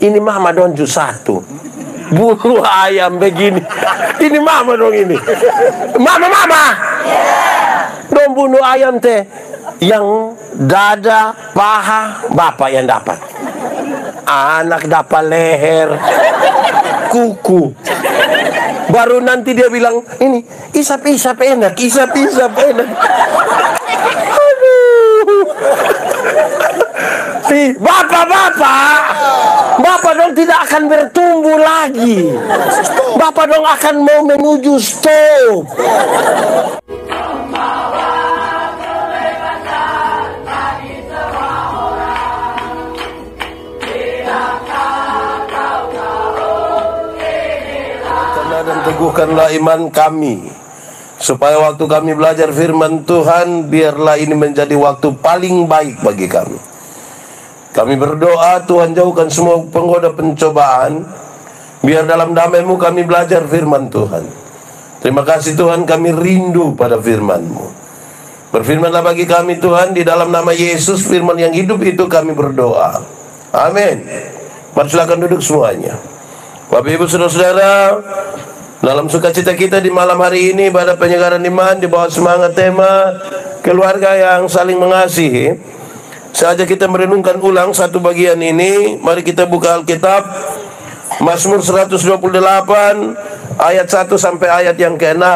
ini mama dong jus satu. Bunuh ayam begini. Ini mama dong ini. Mama. Dong bunuh ayam teh. Yang dada, paha, bapak yang dapat. Anak dapat leher, kuku. Baru nanti dia bilang, ini isap-isap enak, isap-isap enak. Aduh. Bapak dong tidak akan bertumbuh lagi. Bapak dong akan mau menuju stop. Dan teguhkanlah iman kami, supaya waktu kami belajar firman Tuhan, biarlah ini menjadi waktu paling baik bagi kami. Kami berdoa, Tuhan jauhkan semua penggoda pencobaan, biar dalam damai-Mu kami belajar firman Tuhan. Terima kasih Tuhan, kami rindu pada firman-Mu. Berfirmanlah bagi kami Tuhan, di dalam nama Yesus, firman yang hidup itu kami berdoa. Amin. Mari silakan duduk semuanya. Bapak Ibu Saudara-saudara, dalam sukacita kita di malam hari ini pada penyegaran iman di bawah semangat tema keluarga yang saling mengasihi, saja kita merenungkan ulang satu bagian ini. Mari kita buka Alkitab Mazmur 128 ayat 1 sampai ayat yang ke-6.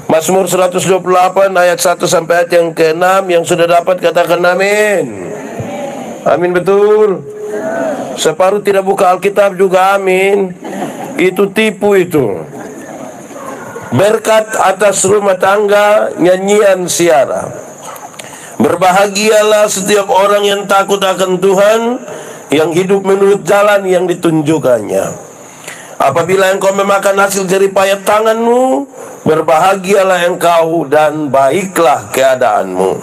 Mazmur 128 ayat 1 sampai ayat yang ke-6. Yang sudah dapat katakan amin. Amin, betul. Separuh tidak buka Alkitab juga amin. Itu tipu itu. Berkat atas rumah tangga, nyanyian siara. Berbahagialah setiap orang yang takut akan Tuhan, yang hidup menurut jalan yang ditunjukkannya. Apabila engkau memakan hasil jeripayah tanganmu, berbahagialah engkau dan baiklah keadaanmu.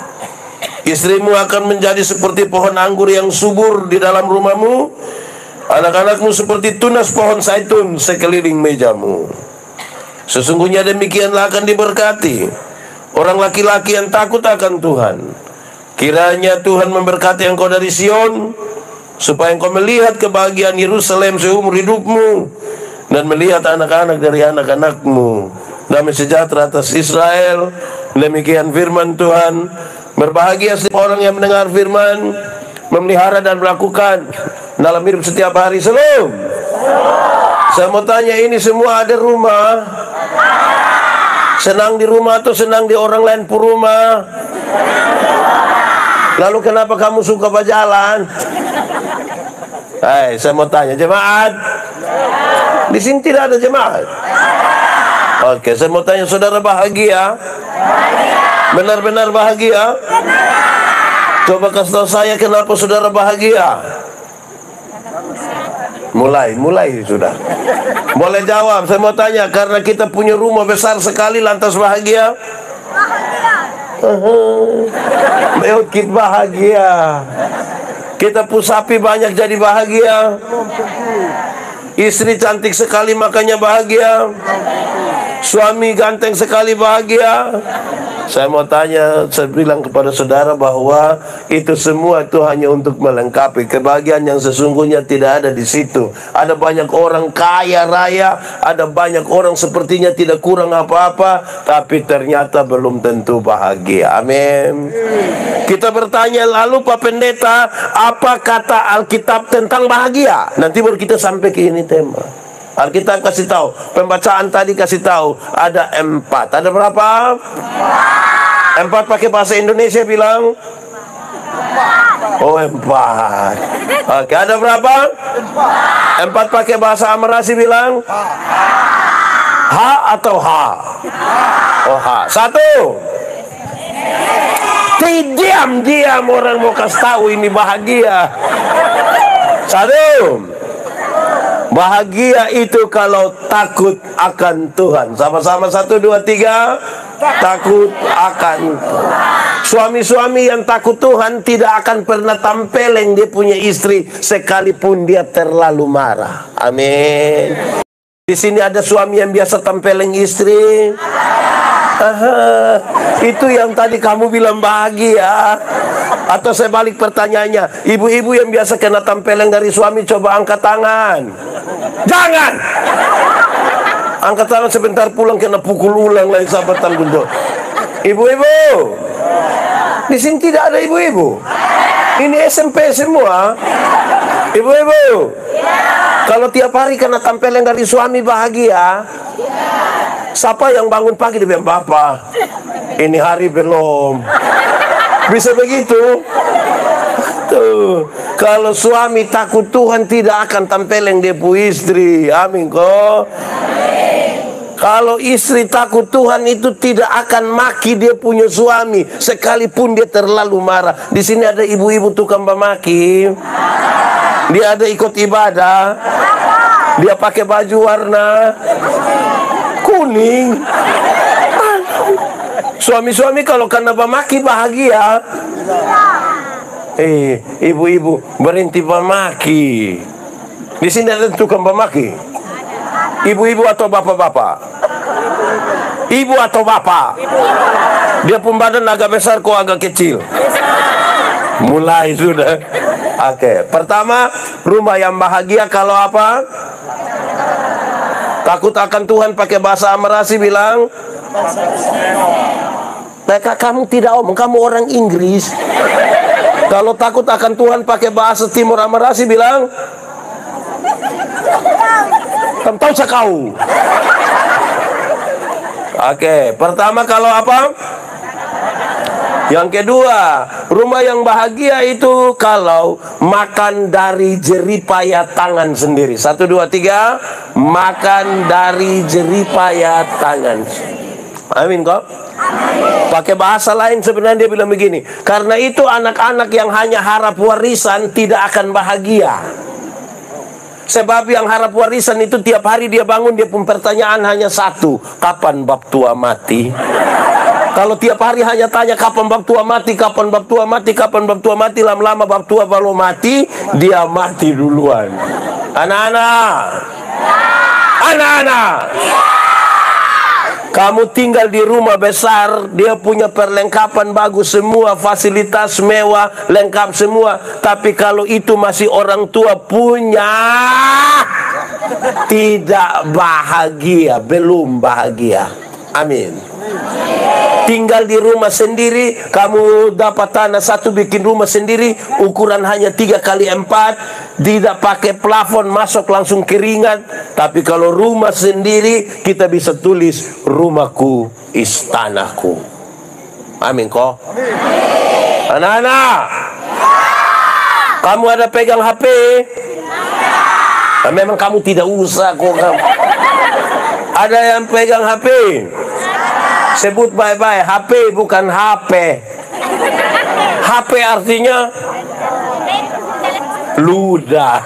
Istrimu akan menjadi seperti pohon anggur yang subur di dalam rumahmu. Anak-anakmu seperti tunas pohon zaitun sekeliling mejamu. Sesungguhnya demikianlah akan diberkati orang laki-laki yang takut akan Tuhan. Kiranya Tuhan memberkati engkau dari Sion, supaya engkau melihat kebahagiaan Yerusalem seumur hidupmu, dan melihat anak-anak dari anak-anakmu. Damai sejahtera atas Israel. Demikian firman Tuhan. Berbahagia setiap orang yang mendengar firman, memelihara dan melakukan dalam hidup setiap hari. Salam. Saya mau tanya, ini semua ada rumah? Senang di rumah atau senang di orang lain pun rumah? Lalu kenapa kamu suka berjalan? Hai, saya mau tanya, jemaat? Di sini tidak ada jemaat. Oke, saya mau tanya, saudara bahagia? Benar-benar bahagia? Coba kasih tahu saya kenapa saudara bahagia. Mulai sudah. Boleh jawab, saya mau tanya, karena kita punya rumah besar sekali lantas bahagia? Kita bahagia. Kita pusapi banyak jadi bahagia. Istri cantik sekali makanya bahagia. Suami ganteng sekali bahagia. Saya mau tanya, saya bilang kepada saudara bahwa itu semua itu hanya untuk melengkapi. Kebahagiaan yang sesungguhnya tidak ada di situ. Ada banyak orang kaya raya, ada banyak orang sepertinya tidak kurang apa-apa, tapi ternyata belum tentu bahagia. Amin. Kita bertanya, lalu Pak Pendeta, apa kata Alkitab tentang bahagia? Nanti baru kita sampai ke ini tema. Alkitab kasih tahu, pembacaan tadi kasih tahu ada 4. Ada berapa? 4 pakai bahasa Indonesia bilang? Oh, 4. Oke, ada berapa? 4 pakai bahasa Amerasi bilang? H atau H? Oh, H. 1. Diam orang mau kasih tahu ini bahagia. 1. Bahagia itu kalau takut akan Tuhan. Sama-sama 1, 2, 3. Takut akan Tuhan. Suami-suami yang takut Tuhan tidak akan pernah tampeleng dia punya istri sekalipun dia terlalu marah. Amin. Di sini ada suami yang biasa tampeleng istri. Itu yang tadi kamu bilang bahagia. Atau saya balik pertanyaannya, ibu-ibu yang biasa kena tempeleng dari suami, coba angkat tangan. Jangan! Angkat tangan sebentar, pulang kena pukul ulang lagi, sahabat tanggung jawab. Ibu-ibu, di sini tidak ada ibu-ibu. Ini SMP semua. Ibu-ibu, kalau tiap hari kena tempeleng dari suami bahagia, siapa yang bangun pagi dia bilang, "Bapak, ini hari belum." Bisa begitu? Tuh, kalau suami takut Tuhan tidak akan tempeleng dia pu istri. Amin kok. Kalau istri takut Tuhan itu tidak akan maki dia punya suami sekalipun dia terlalu marah. Di sini ada ibu-ibu tukang memaki. Dia ada ikut ibadah. Dia pakai baju warna kuning. Suami-suami kalau kena memaki bahagia. Ibu-ibu berhenti memaki. Di sini ada tukang memaki. Ibu-ibu atau bapak-bapak? Ibu atau bapak? Dia pun badan agak besar, kok agak kecil. Mulai sudah. Oke, pertama, rumah yang bahagia kalau apa? Takut akan Tuhan, pakai bahasa Amerasi bilang. Mereka, kamu tidak omong, kamu orang Inggris. Kalau takut akan Tuhan pakai bahasa Timur Amerasi bilang, kamu tahu sekau. Oke, pertama kalau apa? Yang kedua, rumah yang bahagia itu kalau makan dari jeripaya tangan sendiri. 1, 2, 3. Makan dari jeripaya tangan. Amin kok? Pakai bahasa lain sebenarnya dia bilang begini, karena itu anak-anak yang hanya harap warisan tidak akan bahagia. Sebab yang harap warisan itu tiap hari dia bangun, dia pun pertanyaan hanya satu, kapan bab tua mati? Kalau tiap hari hanya tanya kapan bab tua mati, kapan bab tua mati, kapan bab tua mati, lama-lama bab tua baru mati, dia mati duluan. Anak-anak, anak-anak, kamu tinggal di rumah besar, dia punya perlengkapan bagus semua, fasilitas mewah, lengkap semua. Tapi kalau itu masih orang tua punya, tidak bahagia, belum bahagia. Amin. Tinggal di rumah sendiri, kamu dapat tanah satu, bikin rumah sendiri, ukuran hanya 3x4, tidak pakai plafon, masuk langsung keringat. Tapi kalau rumah sendiri, kita bisa tulis rumahku, istanaku. Amin kok. Anak-anak, kamu ada pegang HP? Nah, memang kamu tidak usah kok. Ada yang pegang HP? Sebut baik-baik, HP bukan HP. HP artinya ludah.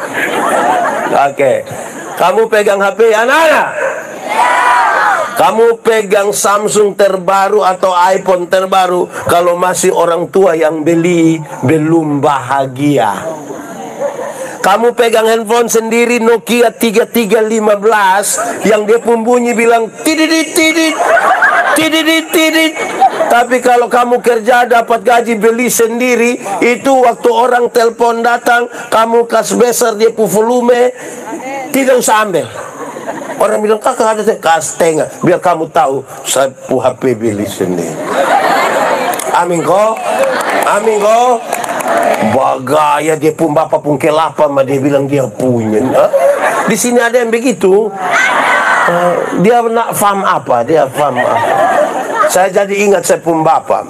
Oke. Kamu pegang HP, anak-anak? Kamu pegang Samsung terbaru atau iPhone terbaru, kalau masih orang tua yang beli, belum bahagia. Kamu pegang handphone sendiri Nokia 3315 yang dia pun bunyi bilang tididit tidit tididit tidit. Tapi kalau kamu kerja dapat gaji beli sendiri, itu waktu orang telepon datang, kamu kas besar dia pun volume, tidak usah ambil. Orang bilang kakak ada kas tengah, biar kamu tahu saya pu HP beli sendiri. Amin kok, amin kok. Bagaya dia pun bapak pun kelapa, mah dia bilang dia punya. Di sini ada yang begitu. Dia nak faham apa? Dia faham apa? Saya jadi ingat saya pun bapak.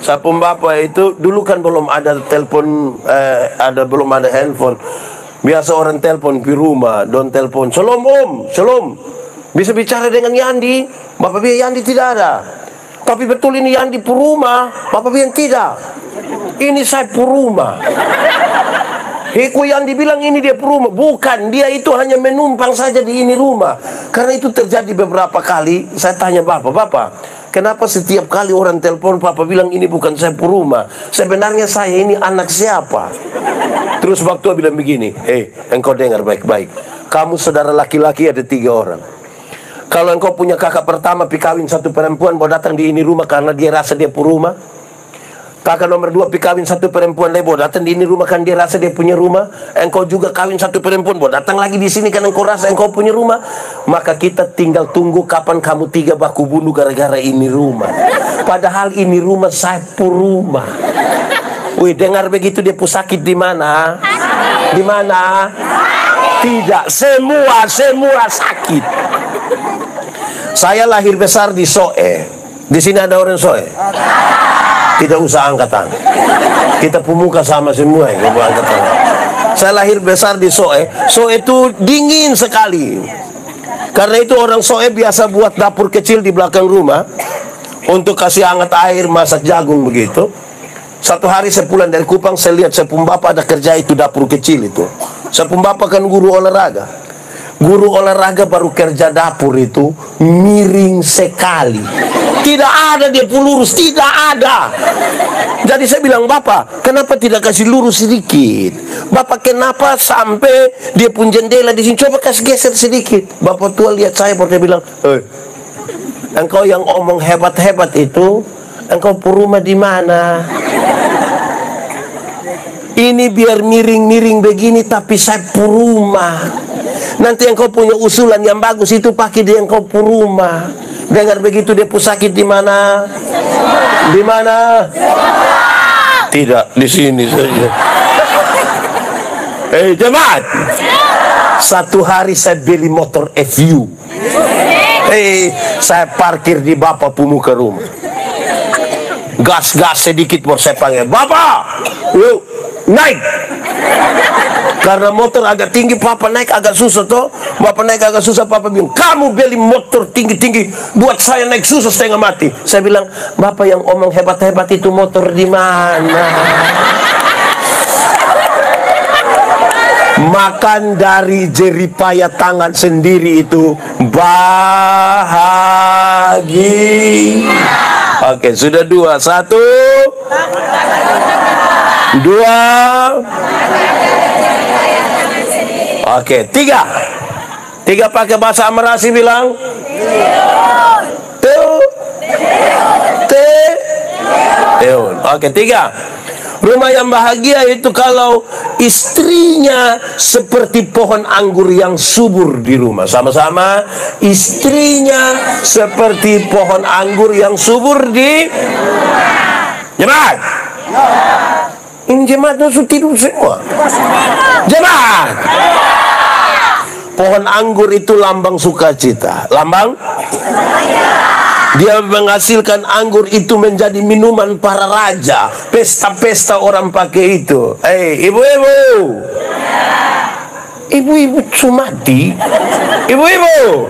Saya pun bapak itu dulu kan belum ada telepon, belum ada handphone. Biasa orang telepon di rumah, don telepon. Shalom om, shalom. Bisa bicara dengan Yandi. Bapak bilang Yandi tidak ada. Tapi betul ini Yandi puruma. Bapak bilang tidak. Ini saya puruma. Hiku yang dibilang ini dia puruma. Bukan, dia itu hanya menumpang saja di ini rumah. Karena itu terjadi beberapa kali. Saya tanya bapak, kenapa setiap kali orang telepon Papa bilang ini bukan saya puruma? Sebenarnya saya ini anak siapa? Terus waktu bilang begini, engkau dengar baik-baik. Kamu saudara laki-laki ada 3 orang. Kalau engkau punya kakak pertama, pikawin 1 perempuan, mau datang di ini rumah karena dia rasa dia puruma. Kakak nomor 2 kawin satu perempuan lebo, datang di ini rumah kan dia rasa dia punya rumah. Engkau juga kawin satu perempuan, datang lagi di sini kan engkau rasa engkau punya rumah. Maka kita tinggal tunggu kapan kamu 3 baku bunuh gara-gara ini rumah. Padahal ini rumah sapu rumah. Wih, dengar begitu dia pusakit di mana? Di mana? Tidak, semua sakit. Saya lahir besar di Soe. Di sini ada orang Soe? Tidak usah angkat tangan. Kita pemuka sama semua ya, angkat tangan. Saya lahir besar di Soe. Soe itu dingin sekali. Karena itu orang Soe biasa buat dapur kecil di belakang rumah untuk kasih hangat air, masak jagung begitu. Satu hari saya pulang dari Kupang, saya lihat saya pun bapak ada kerja itu dapur kecil itu. Saya pun bapak kan guru olahraga. Guru olahraga baru kerja dapur itu miring sekali. Tidak ada dia pun lurus, tidak ada. Jadi saya bilang, Bapak, kenapa tidak kasih lurus sedikit? Bapak, kenapa sampai dia pun jendela di sini? Coba kasih geser sedikit. Bapak tua lihat saya, baru dia bilang, engkau yang omong hebat-hebat itu, engkau pun rumah di mana? Ini biar miring-miring begini, tapi saya pun rumah. Nanti engkau punya usulan yang bagus itu pakai di engkau pun rumah. Dengar begitu dia pusakit di mana? Di mana? Tidak, di sini saja. Jemaat. Satu hari saya beli motor FU. Saya parkir di bapak pemuka rumah. Gas-gas sedikit baru saya panggil, Bapak, yuk naik. Karena motor agak tinggi, papa naik agak susah toh. Bapak naik agak susah, papa bilang, kamu beli motor tinggi-tinggi buat saya naik susah setengah mati. Saya bilang, Bapak yang omong hebat-hebat itu motor di mana? Makan dari jeripaya tangan sendiri itu bahagia. Oke, sudah 2, 1, 2. Oke, 3. 3 pakai bahasa Amerasi bilang. Teun. Oke, 3. Rumah yang bahagia itu kalau istrinya seperti pohon anggur yang subur di rumah. Sama-sama, istrinya seperti pohon anggur yang subur di jemaat. Ini jemaat sudah tidur semua. Jemaat. Pohon anggur itu lambang sukacita. Lambang? Dia menghasilkan anggur itu menjadi minuman para raja. Pesta-pesta orang pakai itu. Ibu-ibu. Ibu-ibu Sumati. Ibu-ibu.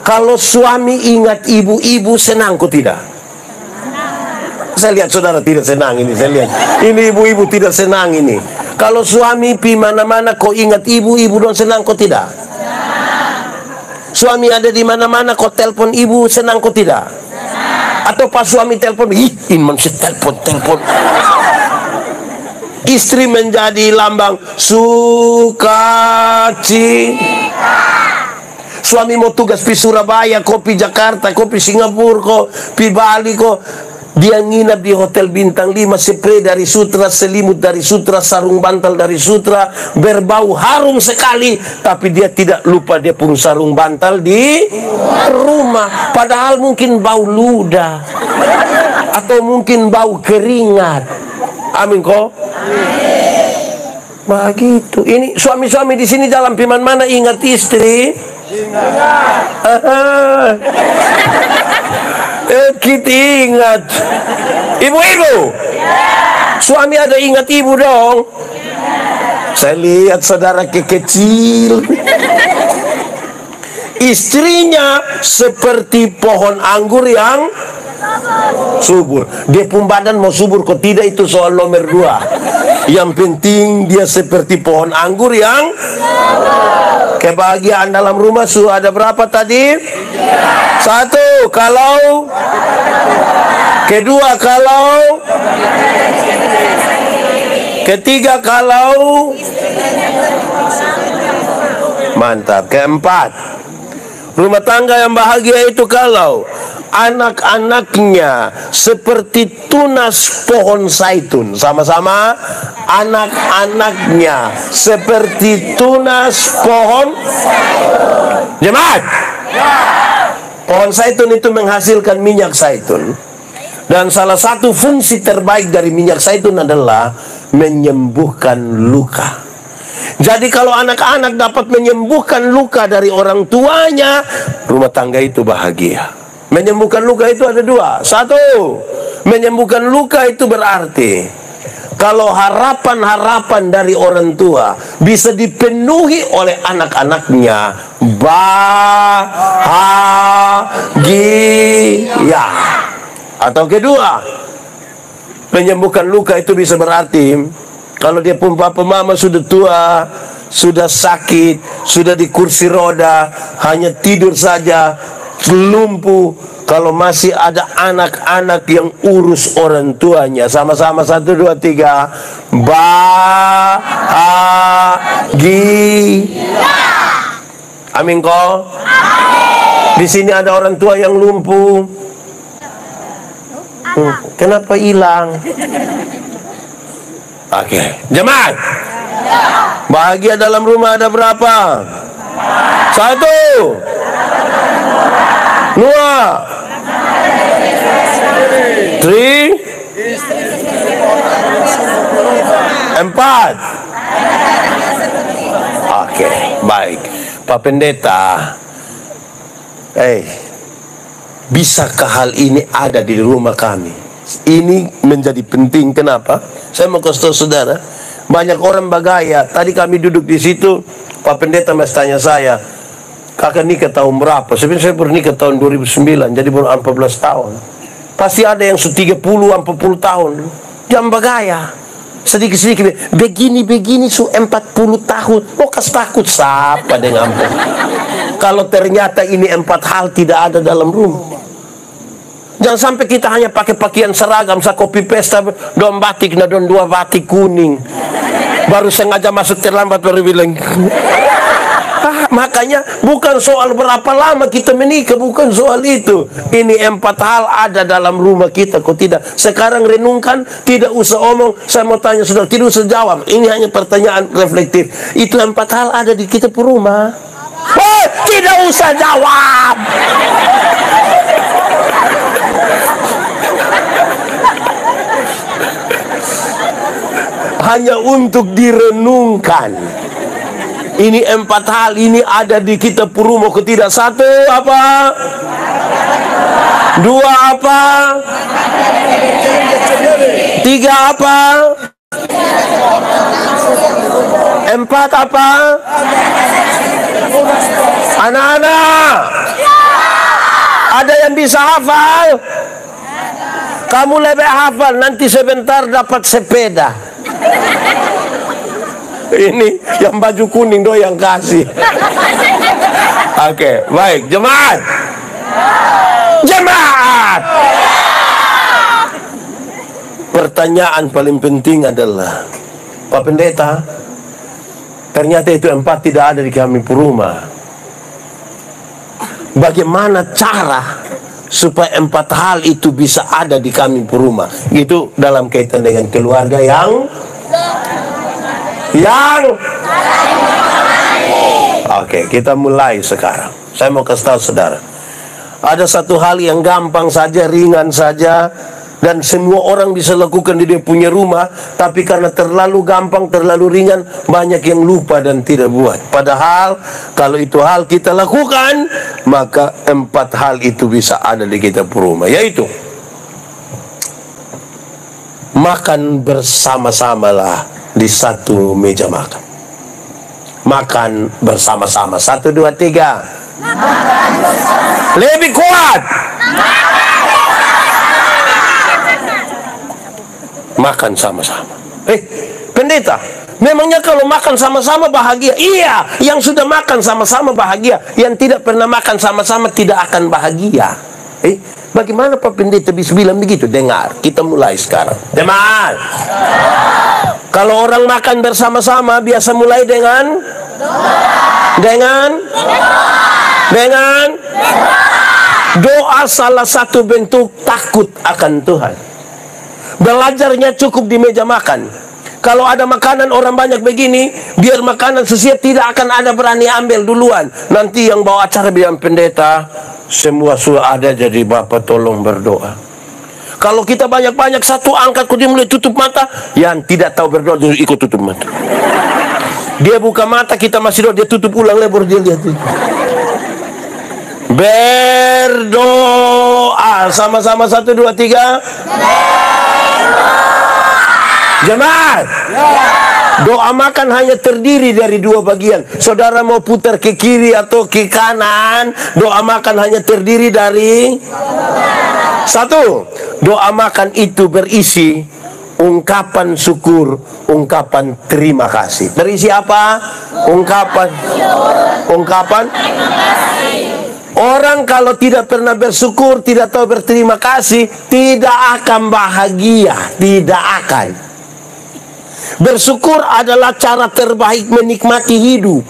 Kalau suami ingat ibu-ibu senang kok tidak? Saya lihat saudara tidak senang ini. Saya lihat. Ini ibu-ibu tidak senang ini. Kalau suami pi mana-mana kok ingat ibu-ibu dong senang kok tidak? Suami ada di mana-mana kok telepon ibu senang kok tidak? Atau pas suami telepon, ini masih telepon. Istri menjadi lambang sukacita. Suami mau tugas di Surabaya, kopi Jakarta, kopi Singapura, kopi Bali, dia nginap di hotel bintang 5, spray dari Sutra, selimut dari Sutra, sarung bantal dari Sutra, berbau harum sekali, tapi dia tidak lupa dia pun sarung bantal di rumah. Padahal mungkin bau ludah atau mungkin bau keringat. Amin kok. Begitu. Ini suami-suami di sini dalam piman mana ingat istri? Kita ingat. Ibu-ibu, suami ada ingat ibu dong. Saya lihat saudara kecil, istrinya seperti pohon anggur yang subur. Dia pun badan mau subur kok tidak, itu soal nomor 2. Yang penting dia seperti pohon anggur yang kebahagiaan dalam rumah. Sudah ada berapa tadi? 1 kalau, kedua kalau, ketiga kalau, mantap. Keempat, rumah tangga yang bahagia itu kalau anak-anaknya seperti tunas pohon zaitun. Sama-sama, anak-anaknya seperti tunas pohon. Jemaat, pohon zaitun itu menghasilkan minyak zaitun. Dan salah satu fungsi terbaik dari minyak zaitun adalah menyembuhkan luka. Jadi kalau anak-anak dapat menyembuhkan luka dari orang tuanya, rumah tangga itu bahagia. Menyembuhkan luka itu ada dua. Satu, menyembuhkan luka itu berarti kalau harapan-harapan dari orang tua bisa dipenuhi oleh anak-anaknya, bahagia. Atau kedua, menyembuhkan luka itu bisa berarti kalau dia pun papa mama sudah tua, sudah sakit, sudah di kursi roda, hanya tidur saja, lumpuh. Kalau masih ada anak-anak yang urus orang tuanya, sama-sama 1, 2, 3, bahagia. Amin kok. Di sini ada orang tua yang lumpuh. Kenapa hilang? Oke, jemaat. Bahagia dalam rumah ada berapa? 1, 2, 3, 4. Oke, baik. Pak Pendeta, bisakah hal ini ada di rumah kami? Ini menjadi penting. Kenapa? Saya mau kasih tahu saudara, banyak orang bagaya. Tadi kami duduk di situ, Pak Pendeta masih tanya saya, kakak nikah tahun berapa? Sebenarnya saya bernikah tahun 2009, jadi baru 14 tahun. Pasti ada yang 30, 40 tahun. Jam bagaya. Sedikit-sedikit, begini-begini 40 tahun. Oh, kas takut siapa dengan ampun. Kalau ternyata ini 4 hal tidak ada dalam rumah. Jangan sampai kita hanya pakai pakaian seragam, saya copy paste don batik, don 2 batik kuning. Baru sengaja masuk terlambat baru bilang. Makanya bukan soal berapa lama kita menikah, bukan soal itu. Ini 4 hal ada dalam rumah kita, kok tidak? Sekarang renungkan, tidak usah omong. Saya mau tanya saudara, tidak usah jawab. Ini hanya pertanyaan reflektif. Itu 4 hal ada di kita per rumah. Oh, tidak usah jawab. Hanya untuk direnungkan. Ini 4 hal ini ada di kita Purumo ketidak. 1 apa? 2 apa? 3 apa? 4 apa? Anak-anak, ada yang bisa hafal? Kamu lebih hafal, nanti sebentar dapat sepeda. Ini yang baju kuning do yang kasih. Oke, baik, jemaat. Jemaat. Pertanyaan paling penting adalah, Pak Pendeta, ternyata itu 4 tidak ada di kami Puruma. Bagaimana cara supaya 4 hal itu bisa ada di kami Puruma? Itu dalam kaitan dengan keluarga yang Oke, kita mulai sekarang. Saya mau kasih tahu saudara, ada satu hal yang gampang saja, ringan saja, dan semua orang bisa lakukan di dia punya rumah. Tapi karena terlalu gampang, terlalu ringan, banyak yang lupa dan tidak buat. Padahal kalau itu hal kita lakukan, maka 4 hal itu bisa ada di kita rumah, yaitu makan bersama-samalah di satu meja makan. Makan bersama-sama. 1, 2, 3. Lebih kuat. Makan sama-sama. Pendeta, memangnya kalau makan sama-sama bahagia? Iya, yang sudah makan sama-sama bahagia. Yang tidak pernah makan sama-sama tidak akan bahagia. Bagaimana Pak Pendeta bisa bilang begitu? Dengar, kita mulai sekarang. Dengar. Kalau orang makan bersama-sama biasa mulai dengan Doa salah satu bentuk takut akan Tuhan. Belajarnya cukup di meja makan. Kalau ada makanan orang banyak begini, biar makanan sesiap tidak akan ada berani ambil duluan. Nanti yang bawa acara bilang, pendeta, semua sudah ada, jadi Bapak tolong berdoa. Kalau kita banyak-banyak satu angkat, dia mulai tutup mata, yang tidak tahu berdoa dia ikut tutup mata. Dia buka mata, kita masih doa, dia tutup ulang lebar, dia lihat itu. Berdoa sama-sama 1, 2, 3. Jemaat, doa makan hanya terdiri dari 2 bagian. Saudara mau putar ke kiri atau ke kanan, doa makan hanya terdiri dari 1. Doa makan itu berisi ungkapan syukur, ungkapan terima kasih. Berisi apa? Ungkapan terima kasih. Orang kalau tidak pernah bersyukur, tidak tahu berterima kasih, tidak akan bahagia, tidak akan. Bersyukur adalah cara terbaik menikmati hidup.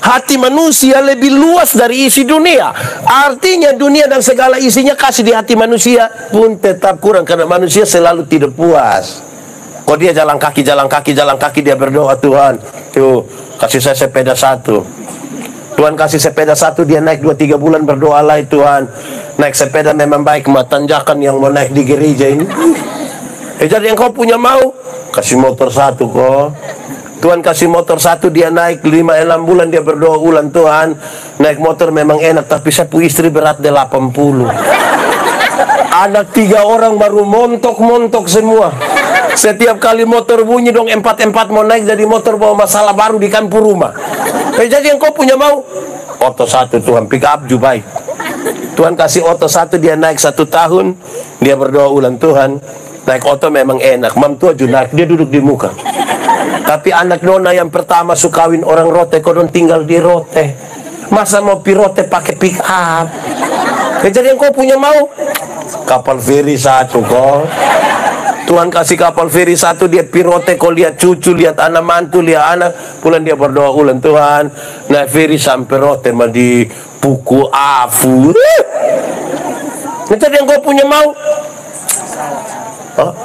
Hati manusia lebih luas dari isi dunia. Artinya dunia dan segala isinya kasih di hati manusia pun tetap kurang, karena manusia selalu tidak puas. Kok dia jalan kaki, dia berdoa, Tuhan, tuh kasih saya sepeda 1. Tuhan kasih sepeda 1, dia naik 2-3 bulan, berdoalah Tuhan, naik sepeda memang baik, tanjakan yang mau naik di gereja ini. Jadi yang kau punya mau, kasih motor 1 kok. Tuhan kasih motor 1, dia naik 5-6 bulan, dia berdoa ulang, Tuhan, naik motor memang enak, tapi saya punya istri berat 80. Anak 3 orang baru montok semua. Setiap kali motor bunyi dong, 4-4 mau naik, jadi motor bawa masalah baru di kampung rumah. Jadi yang kau punya mau, oto 1 Tuhan, pick up juga baik. Tuhan kasih oto 1, dia naik 1 tahun, dia berdoa ulang, Tuhan, naik oto memang enak, mam tua juga naik, dia duduk di muka. Tapi anak nona yang pertama sukawin orang Rote, kodon tinggal di Rote. Masa mau pi Rote pakai pick up? Jadi yang kau punya mau, kapal feri 1 kok. Tuhan kasih kapal feri 1, dia pirote, kau lihat cucu, lihat anak mantu, lihat anak, pulang dia berdoa ulang, Tuhan, naik feri sampai rote mah di puku afu. Nanti yang kau punya mau,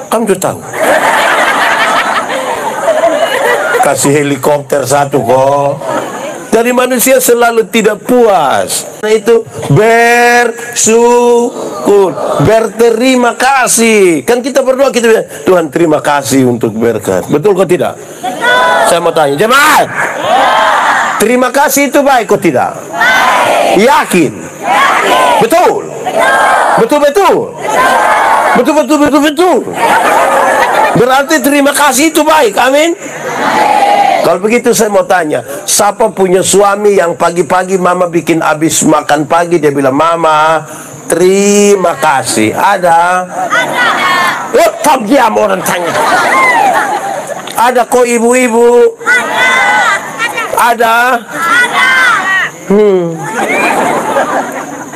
kamu tuh tahu, kasih helikopter 1 kok. Dari manusia selalu tidak puas. Nah itu bersyukur, berterima kasih. Kan kita berdoa, kita bilang, Tuhan terima kasih untuk berkat. Betul kok tidak? Betul. Saya mau tanya, jemaat, terima kasih itu baik kok tidak? Baik. Yakin? Yakin. Betul? Betul. Betul. Berarti terima kasih itu baik, amin? Kalau begitu saya mau tanya, siapa punya suami yang pagi-pagi mama bikin habis makan pagi, dia bilang, Mama, terima kasih. Ada? Oh, tak diam orang tanya. Ada kok ibu-ibu? Ada?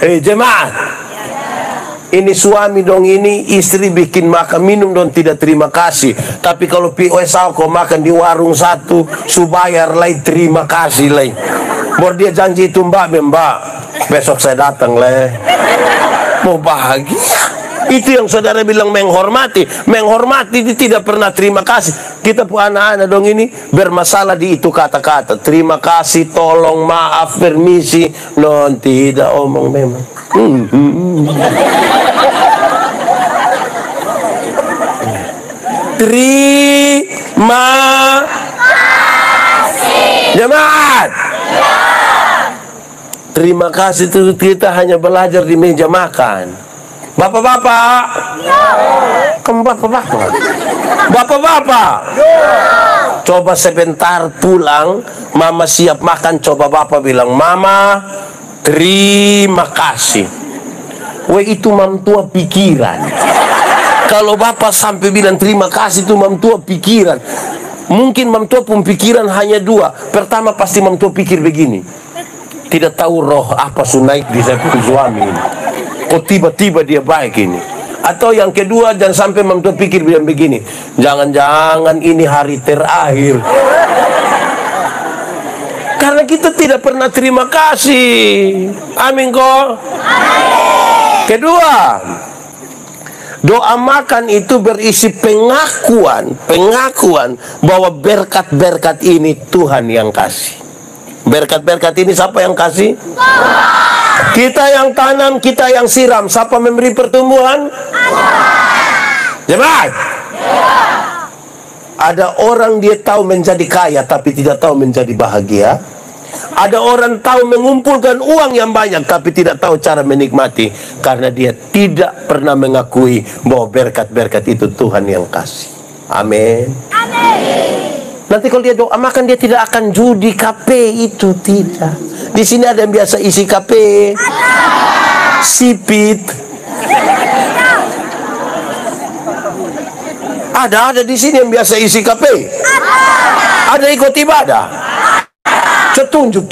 Jemaat, ini suami dong, ini istri bikin makan minum dong tidak terima kasih. Tapi kalau POSA kau makan di warung 1, subayar lain terima kasih lain. Baru dia janji itu, Mbak, besok saya datang leh. Mau bahagia. Itu yang saudara bilang menghormati. Menghormati itu tidak pernah terima kasih. Kita pun anak-anak dong ini bermasalah di itu kata-kata. Terima kasih, tolong, maaf, permisi. Non, tidak omong memang. Terima kasih. Jemaat. Terima kasih itu kita hanya belajar di meja makan. Bapak-bapak. Kamu bapak-bapak. Bapak-bapak. Coba sebentar pulang, mama siap makan, coba bapak bilang, Mama, terima kasih. Weh, itu mamtua pikiran. Kalau bapak sampai bilang terima kasih, itu mamtua pikiran. Mungkin mamtua pun pikiran hanya 2. Pertama pasti mamtua pikir begini, tidak tahu roh apa naik di saya punya suami ini. Kok tiba-tiba dia baik ini. Atau yang kedua, jangan sampai mamtua pikir bilang begini, jangan-jangan ini hari terakhir. Karena kita tidak pernah terima kasih. Amin kok. Kedua, doa makan itu berisi pengakuan bahwa berkat-berkat ini Tuhan yang kasih. Berkat-berkat ini siapa yang kasih? Kita yang tanam, kita yang siram. Siapa memberi pertumbuhan? Jemaat. Ada orang dia tahu menjadi kaya tapi tidak tahu menjadi bahagia. Ada orang tahu mengumpulkan uang yang banyak tapi tidak tahu cara menikmati, karena dia tidak pernah mengakui bahwa berkat-berkat itu Tuhan yang kasih. Amin. Nanti kalau dia doa makan, dia tidak akan judi KP itu, tidak. Di sini ada yang biasa isi KP, sipit. Ada di sini yang biasa isi KP. Ada ikut ibadah. Cetunjuk.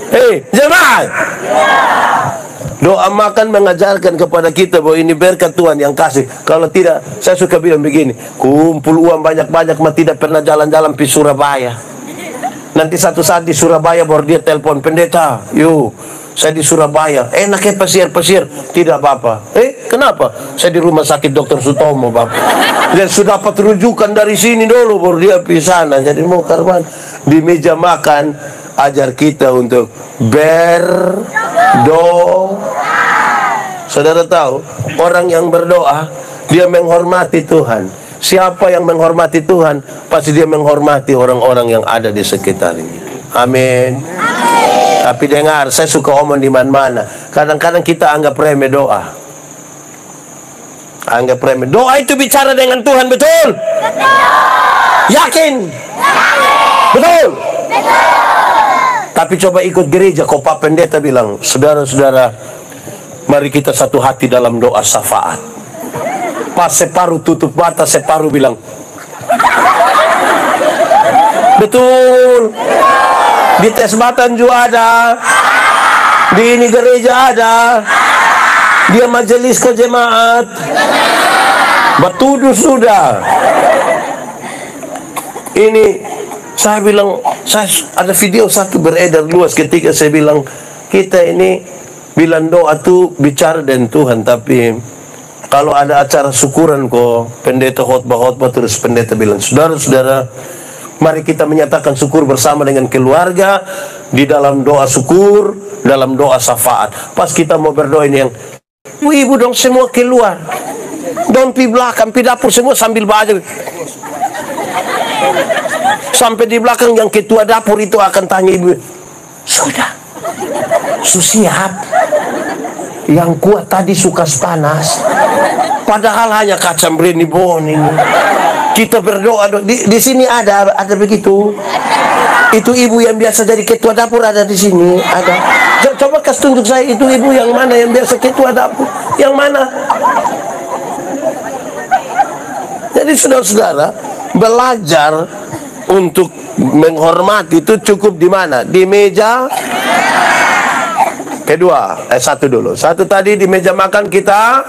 Hei, jemaat. Doa makan mengajarkan kepada kita bahwa ini berkat Tuhan yang kasih. Kalau tidak, saya suka bilang begini, kumpul uang banyak-banyak mah tidak pernah jalan-jalan di Surabaya. Nanti satu saat di Surabaya baru dia telepon, pendeta, yuk, saya di Surabaya. Enaknya pasir. Tidak apa-apa. Kenapa? Saya di rumah sakit Dr. Sutomo, Bapak. Dan sudah dapat rujukan dari sini dulu, baru dia pergi sana. Jadi mau karban di meja makan, ajar kita untuk berdoa. Saudara tahu, orang yang berdoa, dia menghormati Tuhan. Siapa yang menghormati Tuhan, pasti dia menghormati orang-orang yang ada di sekitarnya. Amin. Tapi dengar, saya suka omong di mana-mana. Kadang-kadang kita anggap remeh doa. Anggap remeh. Doa itu bicara dengan Tuhan, betul? Yakin? Betul? Tapi coba ikut gereja, kok Pak Pendeta bilang, saudara-saudara, mari kita satu hati dalam doa syafaat. Pas separuh tutup mata, separuh bilang, betul. Di tes batan juga ada, di ini gereja ada, dia majelis ke jemaat, betuduh sudah. Ini saya bilang, saya ada video satu beredar luas ketika saya bilang, kita ini bilang doa tuh bicara dengan Tuhan, tapi kalau ada acara syukuran kok pendeta khotbah terus pendeta bilang, saudara-saudara, mari kita menyatakan syukur bersama dengan keluarga di dalam doa syukur, dalam doa syafaat. Pas kita mau berdoa ini yang ibu dong semua keluar, dong pi belakang, pi dapur semua sambil baju. Sampai di belakang yang ketua dapur itu akan tanya ibu, sudah, siap. Yang kuat tadi suka panas, padahal hanya kacang berani boni. Kita berdoa di sini ada begitu. Itu ibu yang biasa jadi ketua dapur ada di sini, ada. Coba kasih tunjuk saya itu ibu yang mana yang biasa ketua dapur, yang mana? Jadi saudara-saudara, belajar untuk menghormati itu cukup di mana? Di meja. Kedua, satu dulu. Satu tadi di meja makan kita.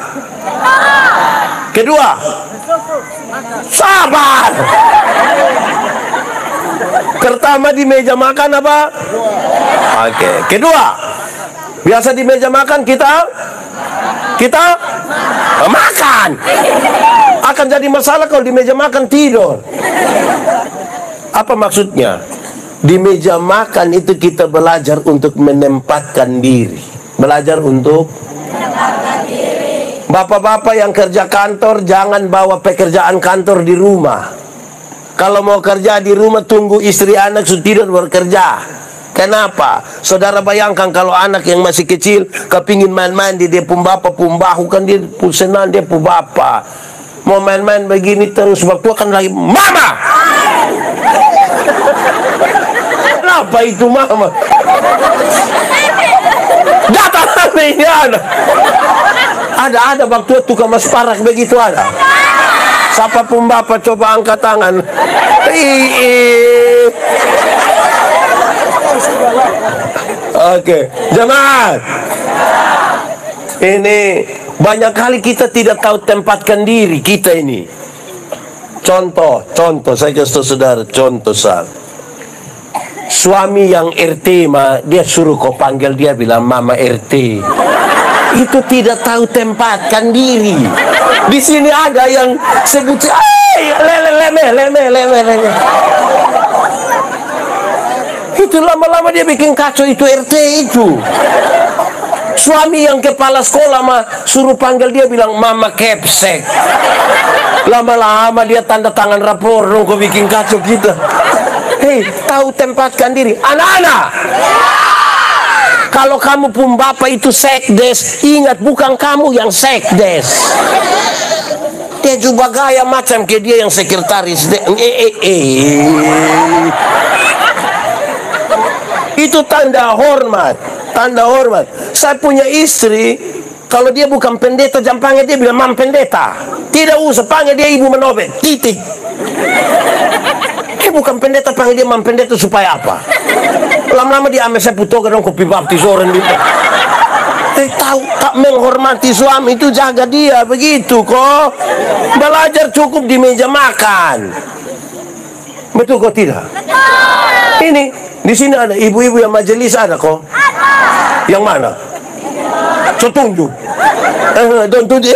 Kedua, sabar. Pertama di meja makan apa? Oke. Kedua, biasa di meja makan kita makan. Akan jadi masalah kalau di meja makan tidur. Apa maksudnya? Di meja makan itu kita belajar untuk menempatkan diri. Belajar untuk menempatkan diri. Bapak-bapak yang kerja kantor, jangan bawa pekerjaan kantor di rumah. Kalau mau kerja di rumah, tunggu istri anak sudah tidur bekerja. Kenapa? Saudara bayangkan kalau anak yang masih kecil kepingin main-main di dia pun bapak pun bahu, kan dia pun senang dia pun bapak. Mau main-main begini terus, waktu akan lagi mama. Apa itu mama? Datang ini ada waktu tukang mas parak begitu ada. Siapa pun bapak coba angkat tangan. Oke, jemaat. Ini banyak kali kita tidak tahu tempatkan diri kita ini. Contoh saya kasih saudara contoh saat. Suami yang RT mah, dia suruh kau panggil dia bilang Mama RT. Itu tidak tahu tempatkan diri. Di sini ada yang sebut leme. Itu lama-lama dia bikin kacau itu RT itu. Suami yang kepala sekolah mah suruh panggil dia bilang Mama Kepsek. Lama-lama dia tanda tangan rapor dong, kau bikin kacau kita. Hei, tahu tempatkan diri. Anak-anak, kalau kamu pun bapak itu sekdes, ingat bukan kamu yang sekdes. Dia juga gaya macam kayak dia yang sekretaris. Itu tanda hormat. Tanda hormat. Saya punya istri, kalau dia bukan pendeta, jangan panggil dia bilang Mam Pendeta. Tidak usah panggil dia Ibu Menobe. Titik. Bukan pendeta, panggil dia Mam Pendeta supaya apa? Lama-lama dia ambil saya putoga dong kopi baptis orang gitu. Tahu tak menghormati suami itu, jaga dia begitu kok. Belajar cukup di meja makan. Betul kok tidak? Ini di sini ada ibu-ibu yang majelis ada kok. Yang mana? So tunjuk. Don't tunjuk.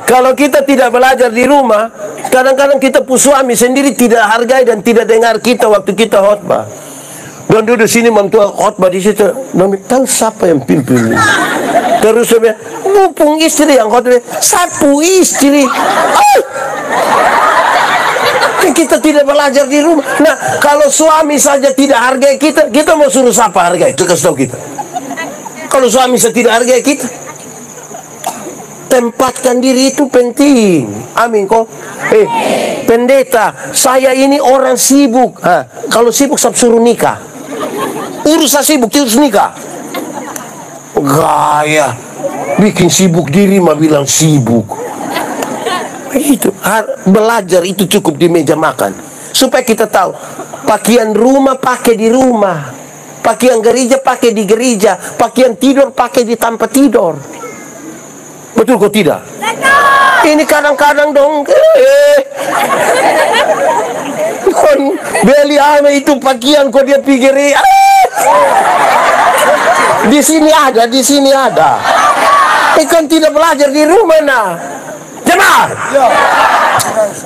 Kalau kita tidak belajar di rumah, kadang-kadang kita pun suami sendiri tidak hargai dan tidak dengar kita waktu kita khotbah. Dan duduk sini mentua khotbah di situ, tahu siapa yang pimpin? Terus dia bilang, mumpung istri yang khotbah, sapu istri. Kita tidak belajar di rumah. Nah, kalau suami saja tidak hargai kita, kita mau suruh siapa hargai? Itu kasih tahu kita. Kalau suami saja tidak hargai kita, tempatkan diri itu penting. Amin kok. Pendeta, saya ini orang sibuk. Kalau sibuk saya suruh nikah. Urusan sibuk terus nikah. Gaya bikin sibuk diri mah bilang sibuk. Itu belajar itu cukup di meja makan supaya kita tahu pakaian rumah pakai di rumah, pakaian gereja pakai di gereja, pakaian tidur pakai di tempat tidur. Betul kok tidak? Ini kadang-kadang dong beli ame itu pakaian kok dia pikir di sini ada. Ikan tidak belajar di rumah nah. Jemaat,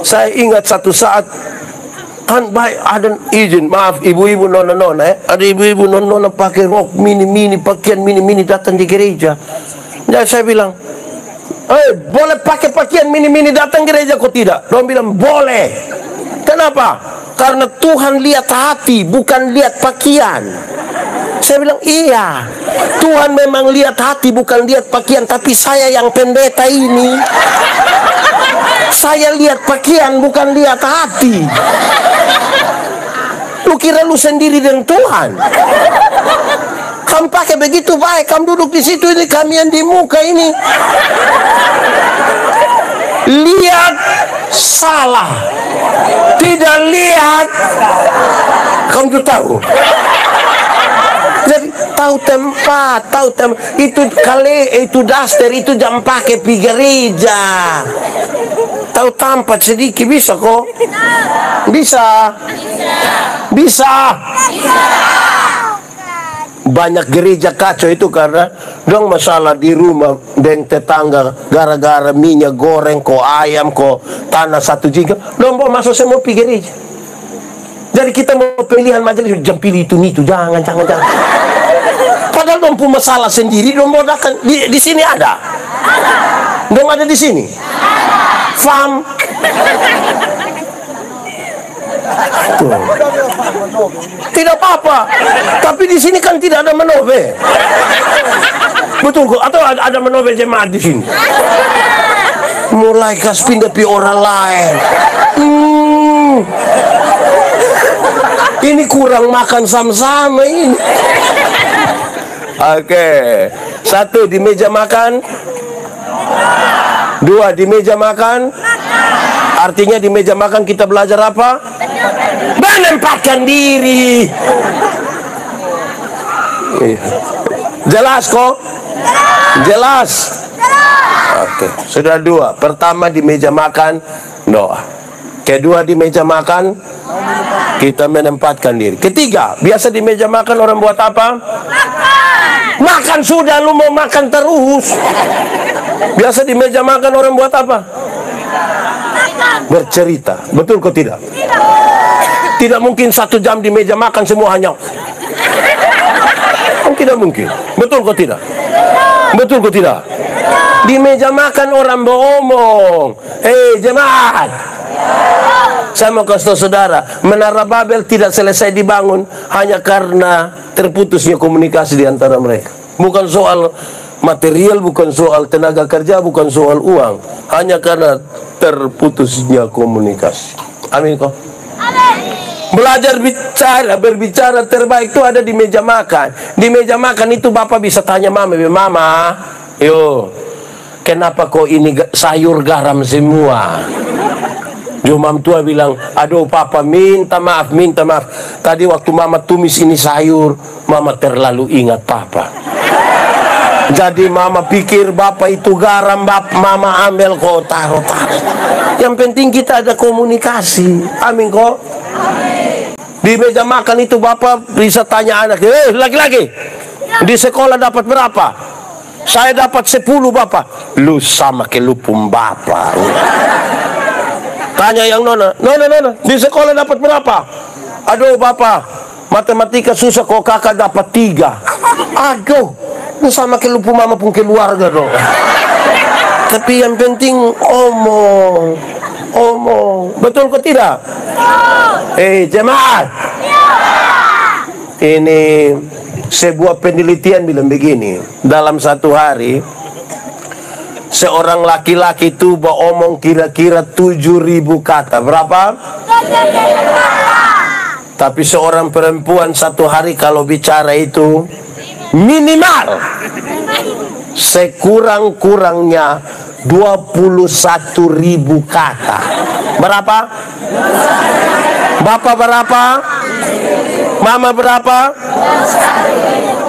saya ingat satu saat kan baik ada izin, maaf ibu-ibu nona-nona ada ibu-ibu nona-nona pakai rok mini-mini, pakaian mini-mini datang di gereja. Dan saya bilang, boleh pakai pakaian mini-mini datang gereja kok tidak? Dia bilang boleh. Kenapa? Karena Tuhan lihat hati, bukan lihat pakaian. Saya bilang iya, Tuhan memang lihat hati bukan lihat pakaian. Tapi saya yang pendeta ini, saya lihat pakaian bukan lihat hati. Lu kira lu sendiri dengan Tuhan? Kamu pakai begitu baik, kamu duduk di situ ini, kami yang di muka ini lihat salah, tidak lihat. Kamu tuh tahu. Jadi tahu tempat, itu kali itu daster itu jam pakai pi gereja. Tahu tempat sedikit bisa kok. Bisa. Banyak gereja kacau itu karena dong masalah di rumah dan tetangga gara-gara minyak goreng kok ayam kok tanah 1 jika dong mau masuk semua pi gereja. Jadi kita mau pilihan majelis, jangan pilih itu jangan. Padahal dong pun masalah sendiri, dong mau datang di sini ada, dong ada di sini, faham? Tuh. Tidak apa-apa, tapi di sini kan tidak ada menobe, betul kok? Atau ada menobe jemaat di sini? Mulai kas pindah pi orang lain. Ini kurang makan sama-sama ini. Oke. 1 di meja makan, 2 di meja makan. Artinya di meja makan kita belajar apa? Menempatkan diri. Jelas kok? Jelas. Oke, sudah 2. Pertama di meja makan doa. Kedua, di meja makan kita menempatkan diri. Ketiga, biasa di meja makan orang buat apa? Makan sudah, lu mau makan terus. Biasa di meja makan orang buat apa? Bercerita. Betul kok tidak? Tidak mungkin 1 jam di meja makan semua hanya. Tidak mungkin. Betul kok tidak? Betul kok tidak? Di meja makan orang beromong. Hei jemaat, saya mau kasih tahu saudara, Menara Babel tidak selesai dibangun hanya karena terputusnya komunikasi di antara mereka. Bukan soal material, bukan soal tenaga kerja, bukan soal uang, hanya karena terputusnya komunikasi. Amin kok. Belajar berbicara terbaik itu ada di meja makan. Di meja makan itu Bapak bisa tanya mama, Mama, yo, kenapa kok ini sayur garam semua? Mam tua bilang, aduh Papa minta maaf. Tadi waktu Mama tumis ini sayur, Mama terlalu ingat Papa. Jadi Mama pikir Bapak itu garam, Mama ambil kok taruh. Yang penting kita ada komunikasi. Amin kok. Di meja makan itu Bapak bisa tanya anak, laki-laki, di sekolah dapat berapa? Saya dapat 10 Bapak. Lu sama kelupum Bapak. Tanya yang nona, di sekolah dapat berapa? Aduh Bapak, matematika susah kok, kakak dapat 3. Aduh, lu sama kelupum mama pun keluarga dong. Tapi yang penting omong. Betul kok tidak? Jemaat, ini sebuah penelitian bilang begini, dalam 1 hari seorang laki-laki itu beromong kira-kira 7.000 kata. Berapa? Tapi seorang perempuan 1 hari kalau bicara itu minimal sekurang-kurangnya 21.000 kata. Berapa? Bapak berapa? Mama berapa?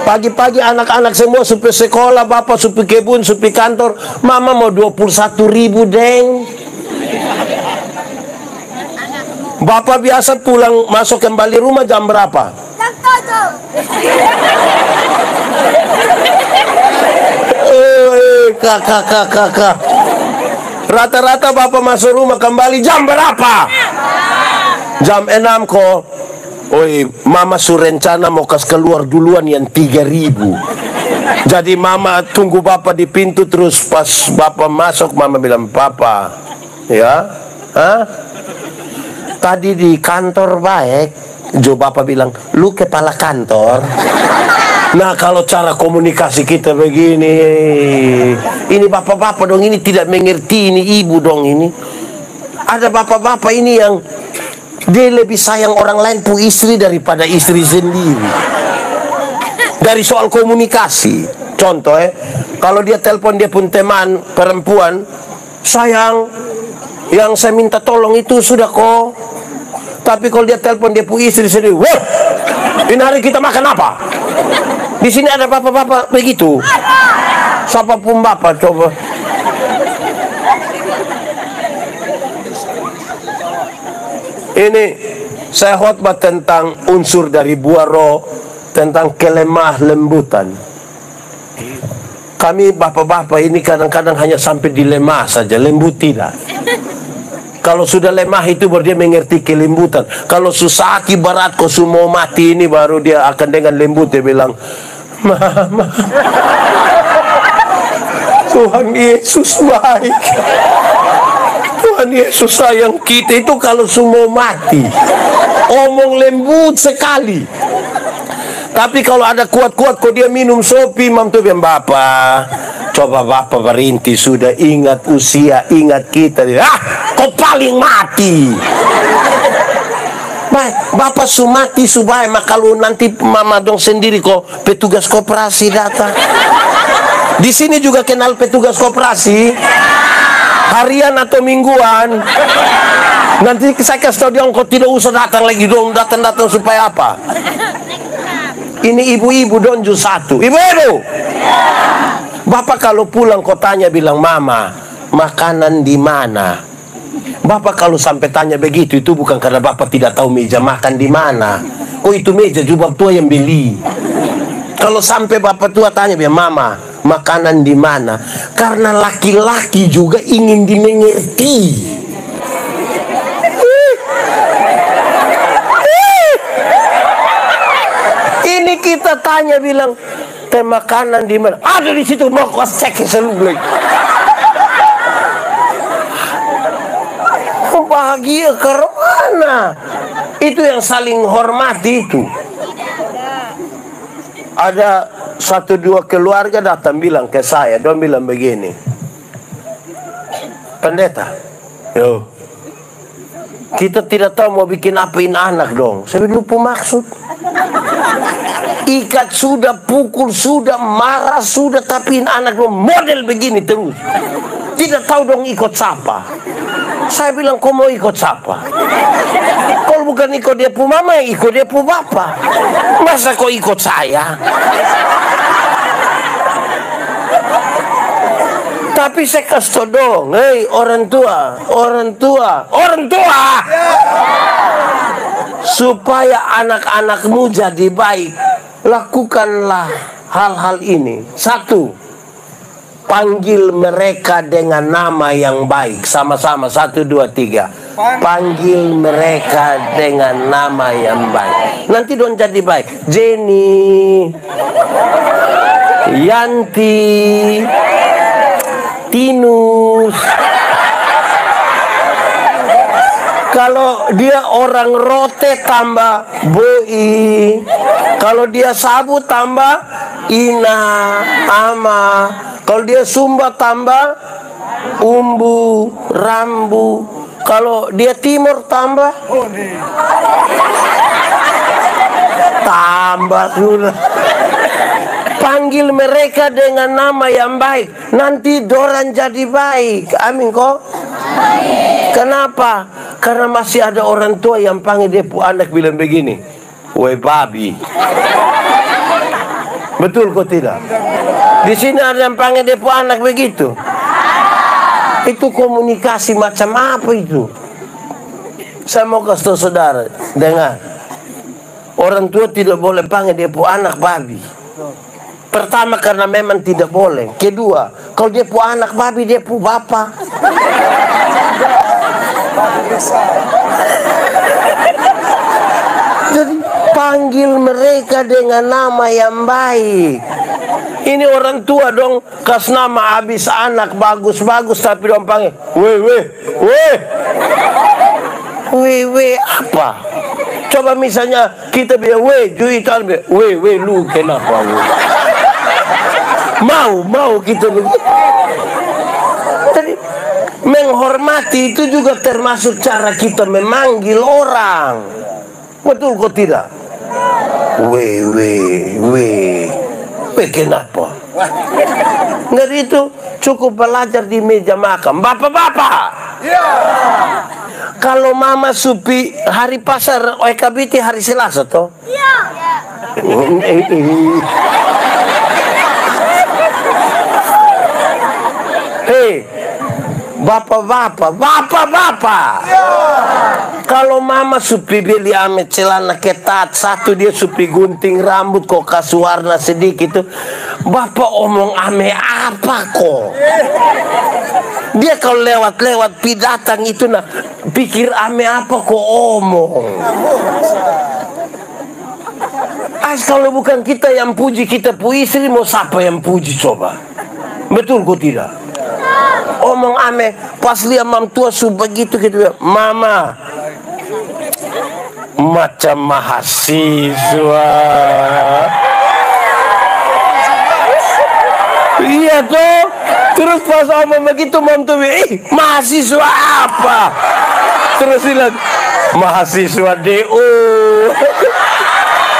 Pagi-pagi anak-anak semua supaya sekolah, Bapak supaya kebun, supaya kantor. Mama mau 21.000 deng. Bapak biasa pulang masuk kembali rumah jam berapa? Jam 7. Kakak. Rata-rata Bapak masuk rumah kembali jam berapa? Jam 6 kok. Oi, Mama surencana mau keluar duluan yang 3.000. Jadi Mama tunggu Bapak di pintu, terus pas Bapak masuk Mama bilang, Papa, ya, tadi di kantor baik. Jo Bapak bilang, lu kepala kantor. Nah kalau cara komunikasi kita begini, ini bapak-bapak dong, ini tidak mengerti, ini ibu dong ini. Ada bapak-bapak ini yang dia lebih sayang orang lain pu istri daripada istri sendiri. Dari soal komunikasi, contoh kalau dia telepon dia pun teman perempuan, sayang, yang saya minta tolong itu sudah kok. Tapi kalau dia telepon dia pu istri sendiri, wah, ini hari kita makan apa? Di sini ada bapak-bapak begitu. Siapa pun bapak coba. Ini saya khotbah tentang unsur dari buah roh, tentang kelemah lembutan. Kami bapak-bapak ini kadang-kadang hanya sampai di lemah saja, lembut tidak. Kalau sudah lemah itu baru dia mengerti kelembutan. Kalau susah berat kau semua mati ini baru dia akan dengan lembut dia bilang, Mama, Tuhan Yesus baik. Tuhan Yesus sayang kita. Itu kalau semua mati, omong lembut sekali. Tapi kalau ada kuat-kuat kok dia minum sopi, Mam tuh bilang, Bapak, coba Bapak berhenti sudah, ingat usia, ingat kita. Kau paling mati. Bapak sumati subay, maka kalau nanti Mama dong sendiri kok petugas koperasi datang. Di sini juga kenal petugas koperasi, harian atau mingguan. Nanti saya kasih tahu dia, kau tidak usah datang lagi dong, datang supaya apa? Ini ibu-ibu donju 1. Ibu-ibu, Bapak kalau pulang kau tanya bilang, Mama, makanan di mana? Bapak kalau sampai tanya begitu, itu bukan karena Bapak tidak tahu meja makan di mana. Oh, itu meja juga tua yang beli. Kalau sampai Bapak tua tanya, Mama, makanan di mana? Karena laki-laki juga ingin dimengerti. Ini kita tanya bilang, teh makanan di mana? Ada di situ, mau kau cek selalu. Bahagia ke mana? Itu yang saling hormati itu. Ada 1-2 keluarga datang bilang ke saya, don bilang begini, pendeta, yo, kita tidak tahu mau bikin apain anak dong. Saya lupa maksud. Ikat sudah, pukul sudah, marah sudah, tapi anak dong model begini terus. Tidak tahu dong ikut siapa. Saya bilang, kau mau ikut siapa? Kalau bukan ikut dia pu mama, ikut dia pu bapak. Masa kau ikut saya? Tapi saya kasih dong, hei orang tua, supaya anak-anakmu jadi baik, lakukanlah hal-hal ini. 1, panggil mereka dengan nama yang baik. Sama-sama, 1, 2, 3. Panggil mereka dengan nama yang baik. Nanti dong jadi baik. Jenny, Yanti, Tinus. Kalau dia orang rote tambah Boi. Kalau dia sabu tambah Ina, Ama. Kalau dia Sumba tambah Umbu, Rambu. Kalau dia Timur tambah sudah. Panggil mereka dengan nama yang baik. Nanti doran jadi baik. Amin kok. Kenapa? Karena masih ada orang tua yang panggil dia pu anak bilang begini, woi babi. Betul kok tidak? Di sini ada yang panggil dia pu anak begitu. Itu komunikasi macam apa itu? Saya mau kasih tahu saudara, dengar. Orang tua tidak boleh panggil dia pu anak babi. Pertama karena memang tidak boleh. Kedua, kalau dia pu anak babi, dia pu bapak. Jadi panggil mereka dengan nama yang baik. Ini orang tua dong kas nama habis anak bagus-bagus tapi dong panggil we apa? Coba misalnya kita bilang we juitan we lu kenapa we? Mau kita begitu. Jadi menghormati itu juga termasuk cara kita memanggil orang. Betul kok tidak? We kenapa? Dari itu cukup belajar di meja makan. Bapak-bapak. Kalau mama supi hari pasar OKBT hari Selasa toh? Hei, bapak-bapak. Kalau mama supi beli ame celana ketat, satu dia supi gunting rambut kok kasih warna sedikit, bapak omong ame apa kok? Dia kalau lewat-lewat pidatang itu nah pikir ame apa kok omong? Kalau bukan kita yang puji kita pu istri, mau siapa yang puji coba? Betul kok tidak? Omong ame pas lihat mam tua su begitu gitu, mama macam mahasiswa. Iya tuh. Terus pas omong begitu mam tuh, mahasiswa apa? Terus bilang mahasiswa DO.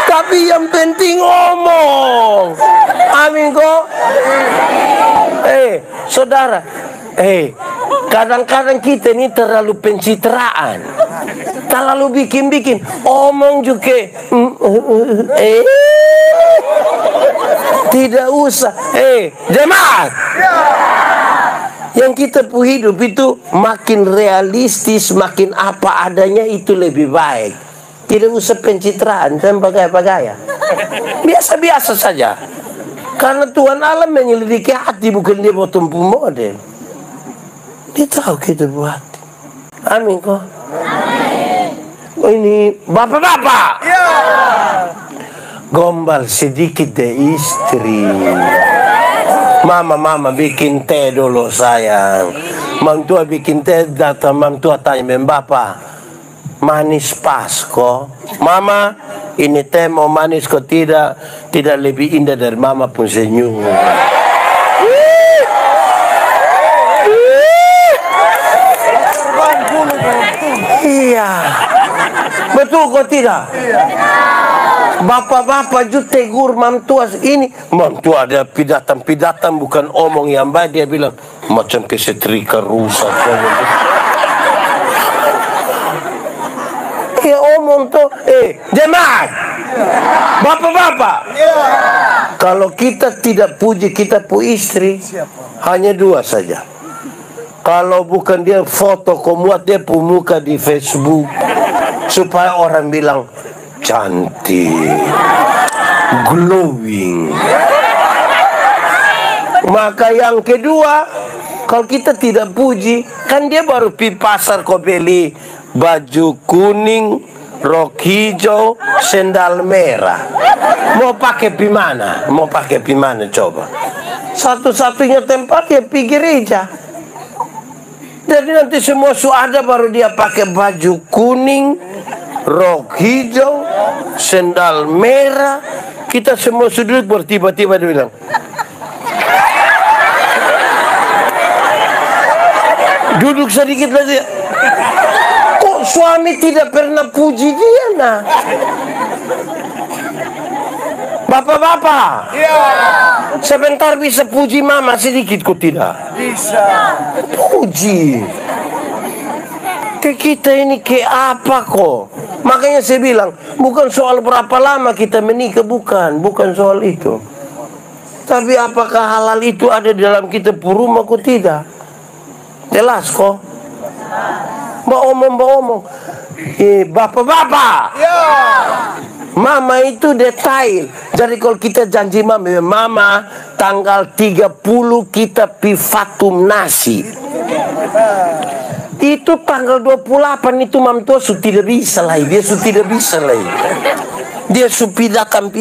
Tapi yang penting ngomong. Amin kok. Saudara, kadang-kadang kita ini terlalu pencitraan, terlalu bikin-bikin, omong juga. Tidak usah. Jemaat, Yang kita hidup itu makin realistis, makin apa adanya itu lebih baik. Tidak usah pencitraan dan bagaya-bagaya. Biasa-biasa saja. Karena Tuhan Allah menyelidiki hati, bukan dia mau tumpu model. Dia tahu kita buat. Amin kok. Oh, ini bapak-bapak. Gombal sedikit deh istri. Mama bikin teh dulu sayang. Mang tua bikin teh, datang mang tua tanya bapak, manis pas kok. Mama, ini teh mau manis kok? Tidak lebih indah dari mama pun senyum. Iya, betul kok tidak? Bapak-bapak juga tegur mam tua ini. Mam tua ada pidatan bukan omong yang baik. Dia bilang macam kesetrika rusak. Omong tuh, jemaat, bapak-bapak. Kalau kita tidak puji kita pu istri, hanya dua saja. Kalau bukan dia foto komuat dia pu muka di Facebook supaya orang bilang cantik, glowing. Maka yang kedua, kalau kita tidak puji, kan dia baru pi pasar kau beli baju kuning, rok hijau, sendal merah. Mau pakai pi mana? Mau pakai pi mana coba? Satu-satunya tempat ya pi gereja. Jadi nanti semua ada baru dia pakai baju kuning, rok hijau, sendal merah. Kita semua sudut bertiba-tiba dia bilang, duduk sedikit lagi. Kok suami tidak pernah puji dia nah? Bapak-bapak, sebentar bisa puji mama sedikit kok tidak? Bisa. Puji. Ke kita ini ke apa kok? Makanya saya bilang, bukan soal berapa lama kita menikah, bukan soal itu. Tapi apakah halal itu ada di dalam kita rumah kok tidak? Jelas kok. Mbak omong. Bapak-bapak. Mama itu detail. Jadi kalau kita janji mama tanggal 30 kita pi Fatum nasi. Itu tanggal 28 itu mam tua tidak bisa lagi. Dia tidak bisa lagi. Dia pidakan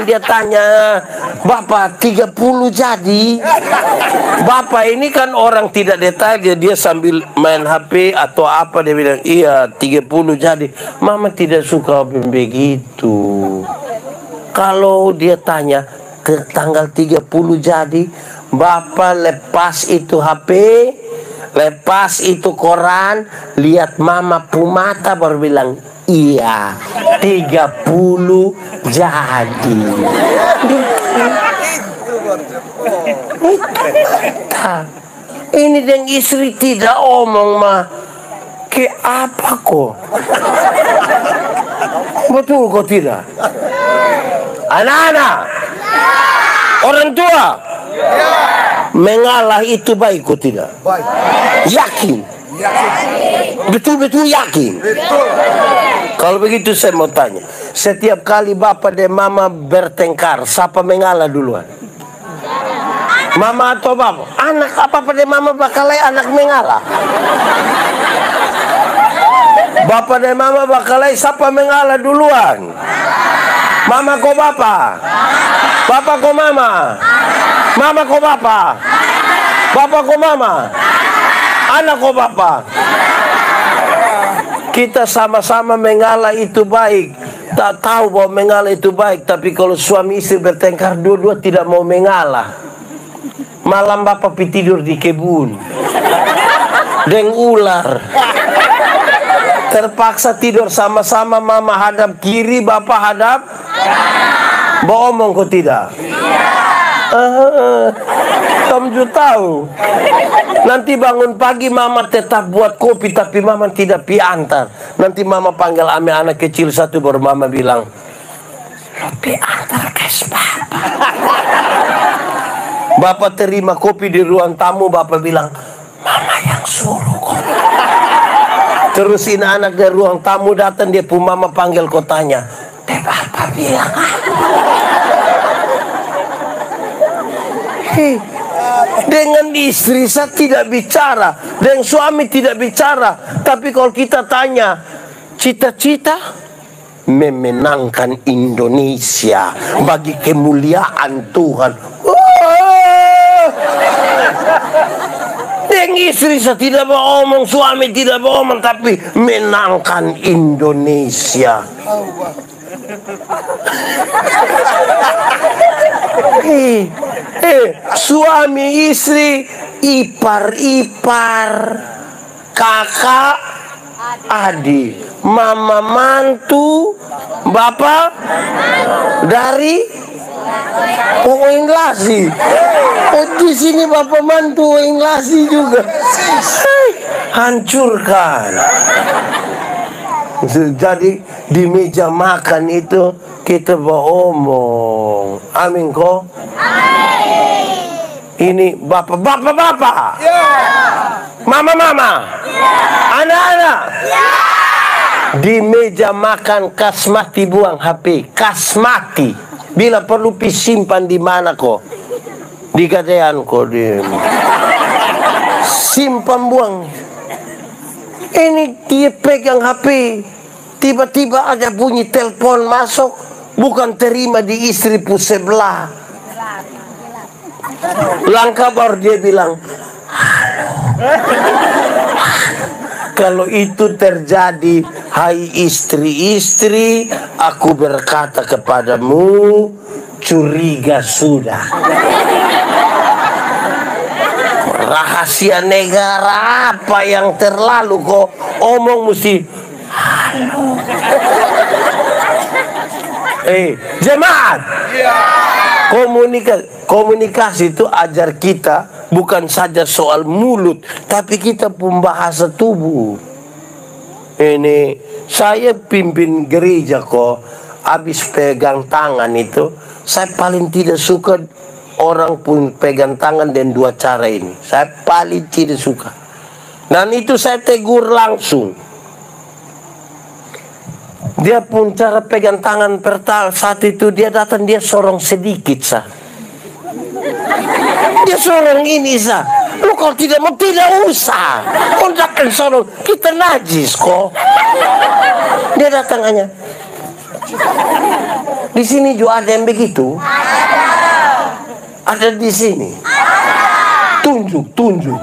dia tanya, Bapak 30 jadi? Bapak ini kan orang tidak detail, dia sambil main HP atau apa dia bilang, iya 30 jadi. Mama tidak suka begitu. Kalau dia tanya ke tanggal 30 jadi, Bapak lepas itu HP, lepas itu koran, lihat mama pumata baru bilang, iya 30 jadi. Ini dengan istri tidak omong mah. Ke apa kok? Betul kok tidak? Anak-anak, orang tua, mengalah itu baik kok tidak? Yakin? Betul-betul yakin? Kalau begitu saya mau tanya, setiap kali bapak dan mama bertengkar, siapa mengalah duluan? Mama atau bapak? Anak apa dan mama bakal anak mengalah? Bapak dan mama bakal siapa mengalah duluan? Mama kok bapak? Bapak kok mama? Mama kok bapak? Bapak kok mama? Anak kok bapak? Kita sama-sama mengalah itu baik. Tak tahu bahwa mengalah itu baik. Tapi kalau suami istri bertengkar, dua-dua tidak mau mengalah. Malam bapak tidur di kebun dengan ular. Terpaksa tidur sama-sama, mama hadap kiri, bapak hadap. Bohong kok tidak? Kamu juga tahu. Nanti bangun pagi mama tetap buat kopi, tapi mama tidak pi antar. Nanti mama panggil anak kecil satu, baru mama bilang, lo pi antar kes bapak. Bapak terima kopi di ruang tamu, bapak bilang, suruh kok. Terus ini anak dari ruang tamu datang, dia pun mama panggil kotanya. Bapak bilang dengan istri saya tidak bicara, dengan suami tidak bicara. Tapi kalau kita tanya, cita-cita memenangkan Indonesia bagi kemuliaan Tuhan. Dengan istri saya tidak beromong, suami tidak beromong, tapi menangkan Indonesia. Suami istri, ipar-ipar, kakak adik, mama mantu, bapak dari Inglasi. Oh, di sini bapak mantu Inglasi juga. Hancurkan. Jadi di meja makan itu kita beromong. Amin kok. Ini bapak, mama, anak-anak. Di meja makan kasmati buang HP, kasmati. Bila perlu simpan di mana kok? Di gadean kok simpan buang. Ini dia pegang HP, tiba-tiba ada bunyi telepon masuk, bukan terima di istri pun sebelah. Langkah baru dia bilang, kalau itu terjadi, hai istri-istri, aku berkata kepadamu, curiga sudah. Rahasia negara apa yang terlalu kok omong mesti halo. Jemaat, komunikasi itu ajar kita bukan saja soal mulut, tapi kita pun bahasa tubuh. Ini saya pimpin gereja kok, habis pegang tangan itu, saya paling tidak suka orang pun pegang tangan dan dua cara ini. Saya paling tidak suka. Dan itu saya tegur langsung. Dia pun cara pegang tangan pertama saat itu dia datang, dia sorong sedikit sah. Dia sorong ini sah. Lu kalau tidak mau tidak usah. Kau jangan sorong, kita najis kok. Dia datang hanya. Di sini juga ada yang begitu. Ada di sini. Tunjuk.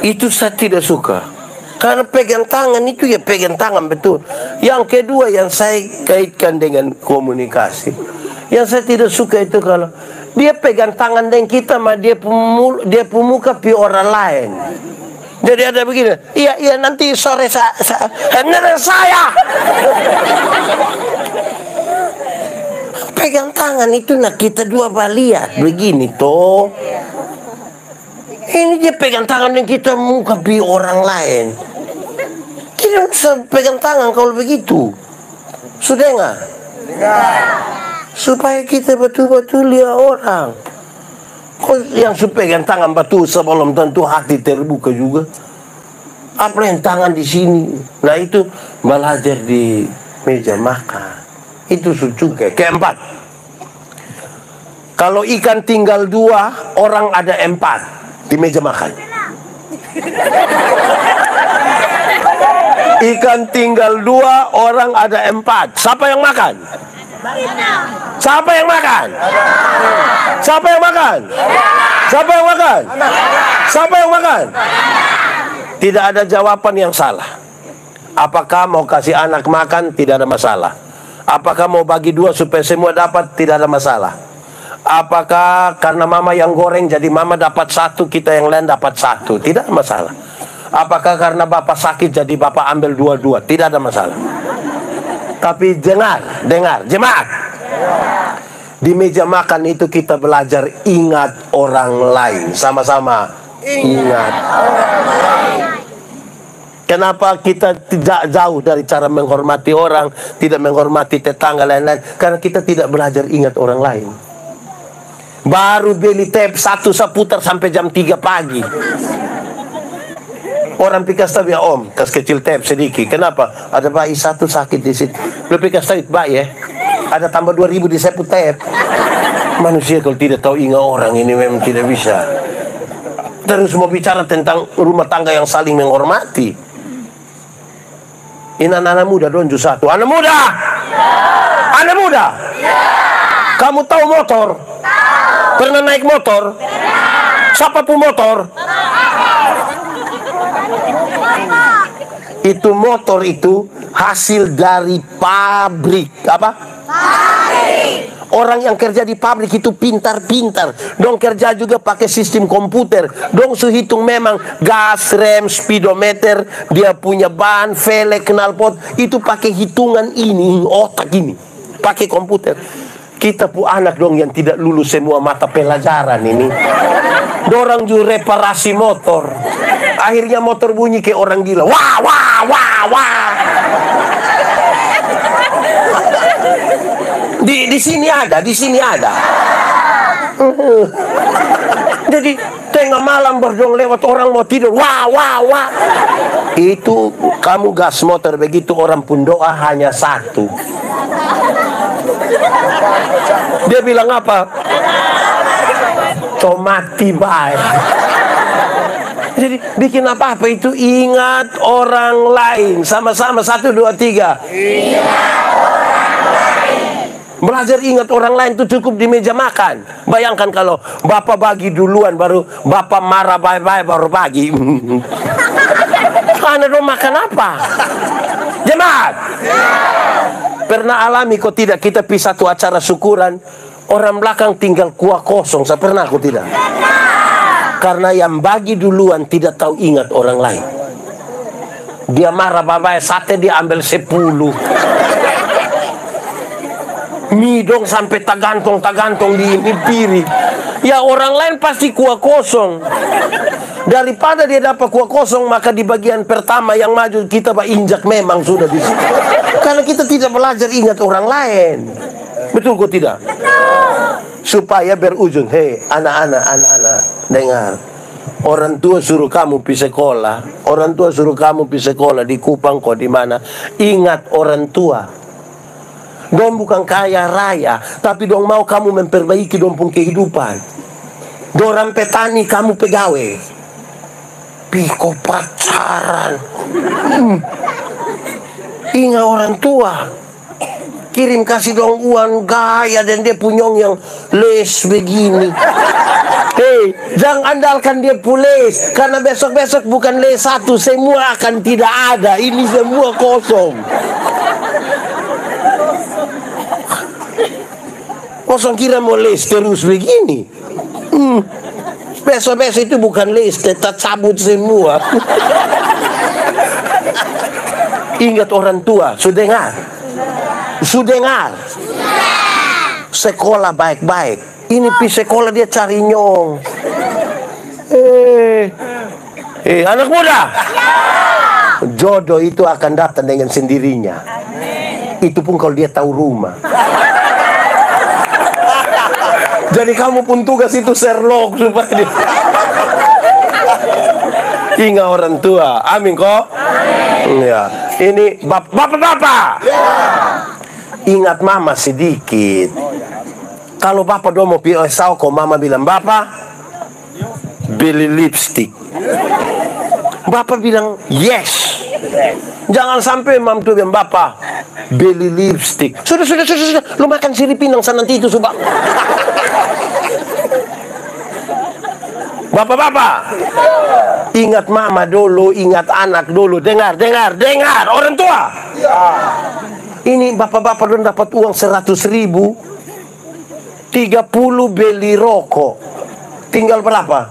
Itu saya tidak suka. Karena pegang tangan itu ya pegang tangan betul. Yang kedua yang saya kaitkan dengan komunikasi, yang saya tidak suka itu kalau dia pegang tangan dengan kita, mah dia pun muka pi orang lain. Jadi ada begini, iya nanti sore saya. Pegang tangan itu nah kita dua lihat begini toh. Ini dia pegang tangan dan kita muka pi orang lain. Kita bisa pegang tangan kalau begitu. Sudah enggak? Supaya kita betul-betul lihat orang. Kok yang pegang tangan betul sebelum tentu hati terbuka juga. Apa yang tangan di sini? Nah itu belajar di meja makan. Itu juga. Keempat, kalau ikan tinggal 2, orang ada 4 di meja makan. Ikan tinggal 2, orang ada 4. Siapa yang makan? Siapa yang makan? Siapa yang makan? Siapa yang makan? Siapa yang makan? Tidak ada jawaban yang salah. Apakah mau kasih anak makan? Tidak ada masalah. Apakah mau bagi 2 supaya semua dapat? Tidak ada masalah. Apakah karena mama yang goreng jadi mama dapat 1, kita yang lain dapat 1? Tidak ada masalah. Apakah karena bapak sakit jadi bapak ambil 2-2? Tidak ada masalah. Tapi dengar jemaat. Di meja makan itu kita belajar ingat orang lain. Sama-sama ingat orang lain. Kenapa kita tidak jauh dari cara menghormati orang, tidak menghormati tetangga lain-lain? Karena kita tidak belajar ingat orang lain. Baru beli tape satu seputar sampai jam 3 pagi. Orang pikas tahu ya om, kas kecil tape sedikit. Kenapa? Ada bayi satu sakit di situ. Lu pikas tahu bayi ya? Ada tambah 2000 di seput tape. Manusia kalau tidak tahu ingat orang ini memang tidak bisa. Terus mau bicara tentang rumah tangga yang saling menghormati. Ini anak-anak muda donju satu. Anak muda, anak muda. Kamu tahu motor? Pernah naik motor? Siapa pun motor? Itu motor itu hasil dari pabrik. Apa? Pabrik. Orang yang kerja di pabrik itu pintar-pintar. Dong kerja juga pakai sistem komputer. Dong hitung memang gas, rem, speedometer, dia punya ban, velg, knalpot. Itu pakai hitungan ini, otak ini. Pakai komputer. Kita pu anak dong yang tidak lulus semua mata pelajaran ini. Dorang juga reparasi motor. Akhirnya motor bunyi kayak orang gila. Wah, wah, wah, wah. Di sini ada, di sini ada. Jadi tengah malam berdong lewat orang mau tidur. Wah, wah, wah. Itu kamu gas motor begitu orang pun doa hanya satu. Dia bilang apa? Tomati baik. Jadi bikin apa-apa itu ingat orang lain. Sama-sama 1, 2, 3. Belajar ingat orang lain itu cukup di meja makan. Bayangkan kalau bapak bagi duluan baru bapak marah bye-bye baru bagi. Anak dong makan apa? Jemaat. Pernah alami kok tidak kita pergi satu acara syukuran, orang belakang tinggal kuah kosong. Saya pernah kok tidak? Karena yang bagi duluan tidak tahu ingat orang lain. Dia marah bye-bye, sate dia ambil 10. Mie dong sampai tagantong di piring. Ya orang lain pasti kuah kosong. Daripada dia dapat kuah kosong, maka di bagian pertama yang maju kita injak memang sudah di situ. Karena kita tidak belajar ingat orang lain. Betul kok tidak? Supaya berujung, hei anak-anak, dengar. Orang tua suruh kamu pergi sekolah, orang tua suruh kamu pergi sekolah di Kupang kok di mana? Ingat orang tua. Dong bukan kaya raya, tapi dong mau kamu memperbaiki dong pun kehidupan. Dorang petani, kamu pegawai. Piko pacaran. Ingat orang tua. Kirim kasih dong uang gaya dan dia punyong yang les begini. Hei, jangan andalkan dia pules. Karena besok-besok bukan les satu, semua akan tidak ada. Ini semua kosong. Kosong kira mau les terus begini. Besok-besok itu bukan les, tetap cabut semua. Ingat orang tua, sudah dengar? Sudah dengar? Sekolah baik-baik. Ini pergi sekolah dia cari nyong. Anak muda. Jodoh itu akan datang dengan sendirinya. Itu pun kalau dia tahu rumah. Jadi kamu pun tugas itu Sherlock supaya dia. Ingat orang tua. Amin kok. Ya. Ini bapak-bapak. Ingat mama sedikit. Kalau bapak dong mau pilih kok mama bilang bapak beli lipstick. Bapak bilang yes. Jangan sampai mam tuh bilang bapak beli lipstick. Sudah. Lu makan sirip pinang sana nanti itu sudah. Bapak-bapak, ingat mama dulu, ingat anak dulu. Dengar orang tua. Ini bapak-bapak dong dapat uang 100.000, 30 beli rokok. Tinggal berapa?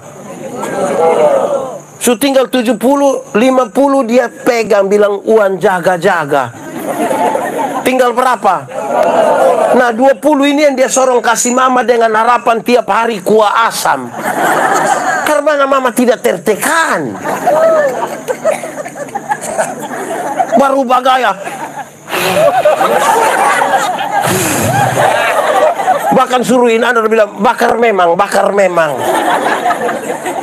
So tinggal 70, 50 dia pegang bilang uang jaga-jaga. Tinggal berapa? Nah 20 ini yang dia sorong kasih mama dengan harapan tiap hari kuah asam. Karena mama tidak tertekan. Baru bagaya. Bahkan suruhin anak bilang bakar memang, bakar memang.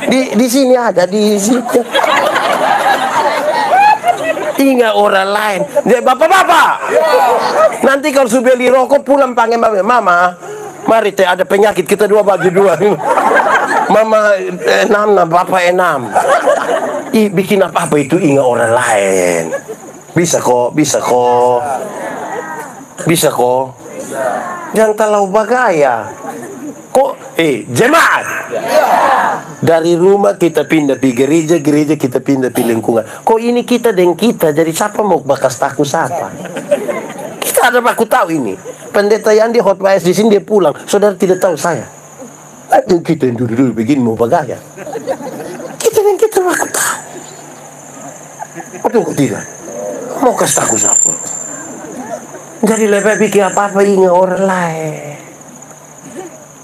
Di sini ada, di situ. Ingat orang lain. Bapak-bapak, nanti kalau sudah beli rokok pulang panggil mama, mari teh ada penyakit kita dua bagi dua. Mama 6, bapak 6. Bikin apa-apa itu ingat orang lain. Bisa kok, bisa kok. Bisa kok. Jangan terlalu bagaya. Kok jemaat. Dari rumah kita pindah di gereja, gereja kita pindah di lingkungan. Kok ini kita dan kita, jadi siapa mau bakas takut siapa? Kita ada baku tahu ini. Pendeta yang di hot di sini dia pulang, saudara tidak tahu saya. Kita yang dulu begini mau bagaya. Kita dan kita baku tahu. Betul tidak? Mau kasih takut siapa? Jadi lebih bikin apa-apa ingat orang lain.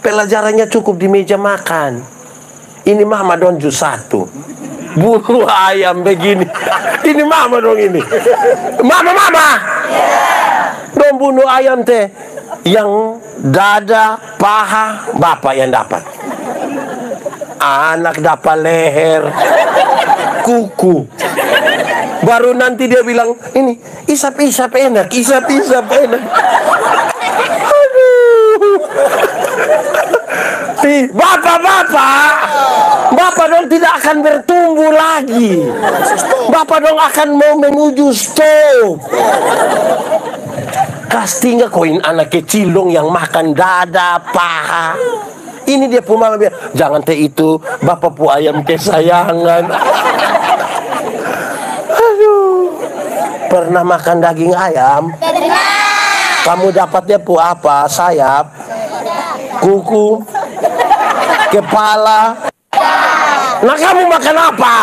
Pelajarannya cukup di meja makan. Ini mama dong jus 1. Bunuh ayam begini. Ini mama dong ini. Mama. Dong bunuh ayam teh. Yang dada, paha, bapak yang dapat. Anak dapat leher, kuku. Baru nanti dia bilang, ini isap-isap enak, isap-isap enak. Aduh. Bapak dong tidak akan bertumbuh lagi. Bapak dong akan mau menuju stop. Pasti nggak koin anak kecil dong yang makan dada, paha. Ini dia pun bilang, jangan teh itu, bapak pu ayam kesayangan. Aduh, pernah makan daging ayam? Kamu dapatnya pu apa? Sayap, kuku, kepala. Nah kamu makan apa?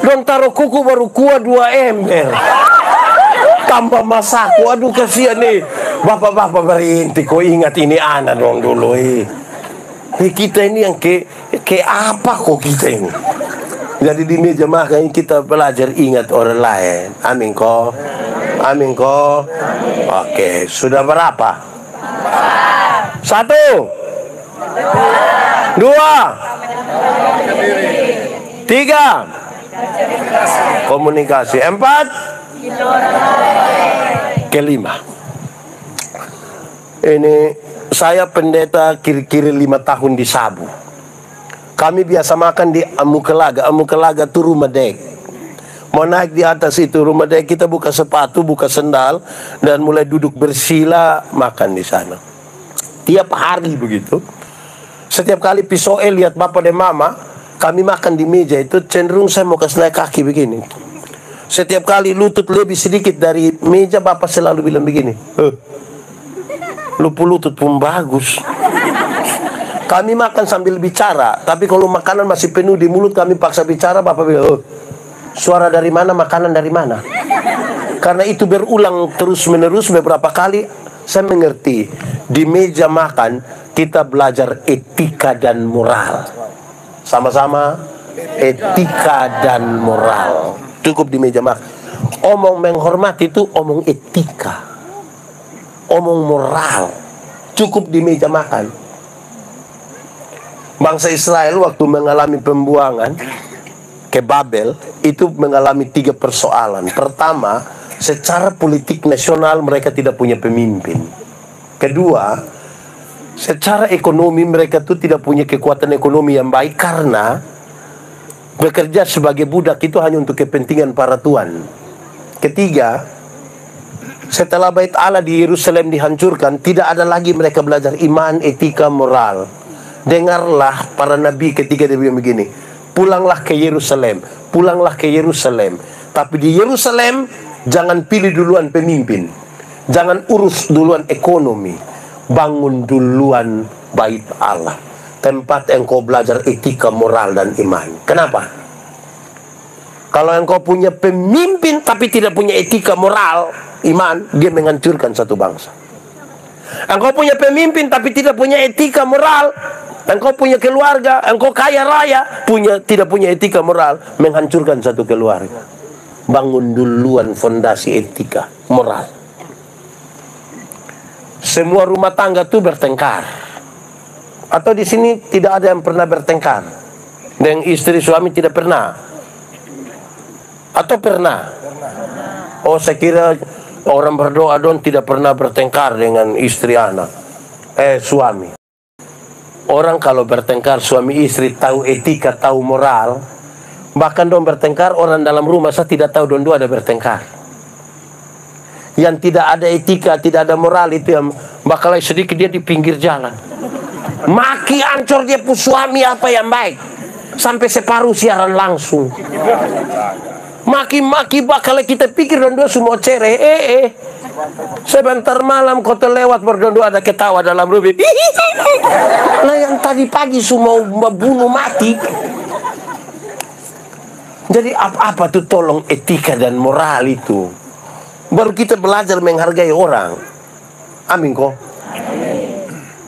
Don taruh kuku baru kuah 2 ember. Tambah masak, waduh kasihan nih. Bapak-bapak berhenti, kok ingat ini anak dong dulu. Kita ini yang ke apa kok kita ini? Jadi di meja makan kita belajar ingat orang lain. Amin kok. Amin kok. Oke, sudah berapa? 1, 2, 3, komunikasi. 4, kelima. Ini saya pendeta kira-kira 5 tahun di Sabu. Kami biasa makan di Amukelaga. Amukelaga itu rumah dek. Mau naik di atas itu rumah dek, kita buka sepatu, buka sendal, dan mulai duduk bersila makan di sana. Tiap hari begitu. Setiap kali pisoe lihat bapak dan mama, kami makan di meja itu cenderung saya mau kasih naik kaki begini. Setiap kali lutut lebih sedikit dari meja, bapak selalu bilang begini, lupu lutut pun bagus. Kami makan sambil bicara, tapi kalau makanan masih penuh di mulut kami paksa bicara, bapak bilang, suara dari mana, makanan dari mana? Karena itu berulang terus menerus beberapa kali, saya mengerti. Di meja makan kita belajar etika dan moral. Sama-sama etika dan moral. Cukup di meja makan. Omong menghormati itu omong etika, omong moral. Cukup di meja makan. Bangsa Israel waktu mengalami pembuangan ke Babel itu mengalami 3 persoalan. Pertama, secara politik nasional mereka tidak punya pemimpin. Kedua, secara ekonomi mereka tuh tidak punya kekuatan ekonomi yang baik karena bekerja sebagai budak itu hanya untuk kepentingan para tuan. Ketiga, setelah Bait Allah di Yerusalem dihancurkan, tidak ada lagi mereka belajar iman, etika, moral. Dengarlah para nabi ketika dia bilang begini, pulanglah ke Yerusalem, pulanglah ke Yerusalem. Tapi di Yerusalem jangan pilih duluan pemimpin, jangan urus duluan ekonomi, bangun duluan Bait Allah, tempat engkau belajar etika, moral, dan iman. Kenapa? Kalau engkau punya pemimpin tapi tidak punya etika, moral, iman, dia menghancurkan satu bangsa. Engkau punya pemimpin tapi tidak punya etika, moral, engkau punya keluarga, engkau kaya raya, tidak punya etika, moral, menghancurkan satu keluarga. Bangun duluan fondasi etika, moral. semua rumah tangga tuh bertengkar. Atau di sini tidak ada yang pernah bertengkar dengan istri suami, tidak pernah? Atau pernah? Oh, saya kira orang berdoa dong tidak pernah bertengkar dengan istri anak, suami. Orang kalau bertengkar suami istri tahu etika, tahu moral. Bahkan dong bertengkar orang dalam rumah, saya tidak tahu dong dua ada bertengkar. Yang tidak ada etika, tidak ada moral itu yang bakal sedikit dia di pinggir jalan. Maki ancur dia pun suami apa yang baik. Sampai separuh siaran langsung. Maki-maki bakal kita pikir dong dua semua cereh. Sebentar malam kau terlewat berdua ada ketawa dalam rumah. Nah yang tadi pagi semua membunuh mati. Jadi apa-apa tuh tolong etika dan moral itu. Baru kita belajar menghargai orang. Amin kok.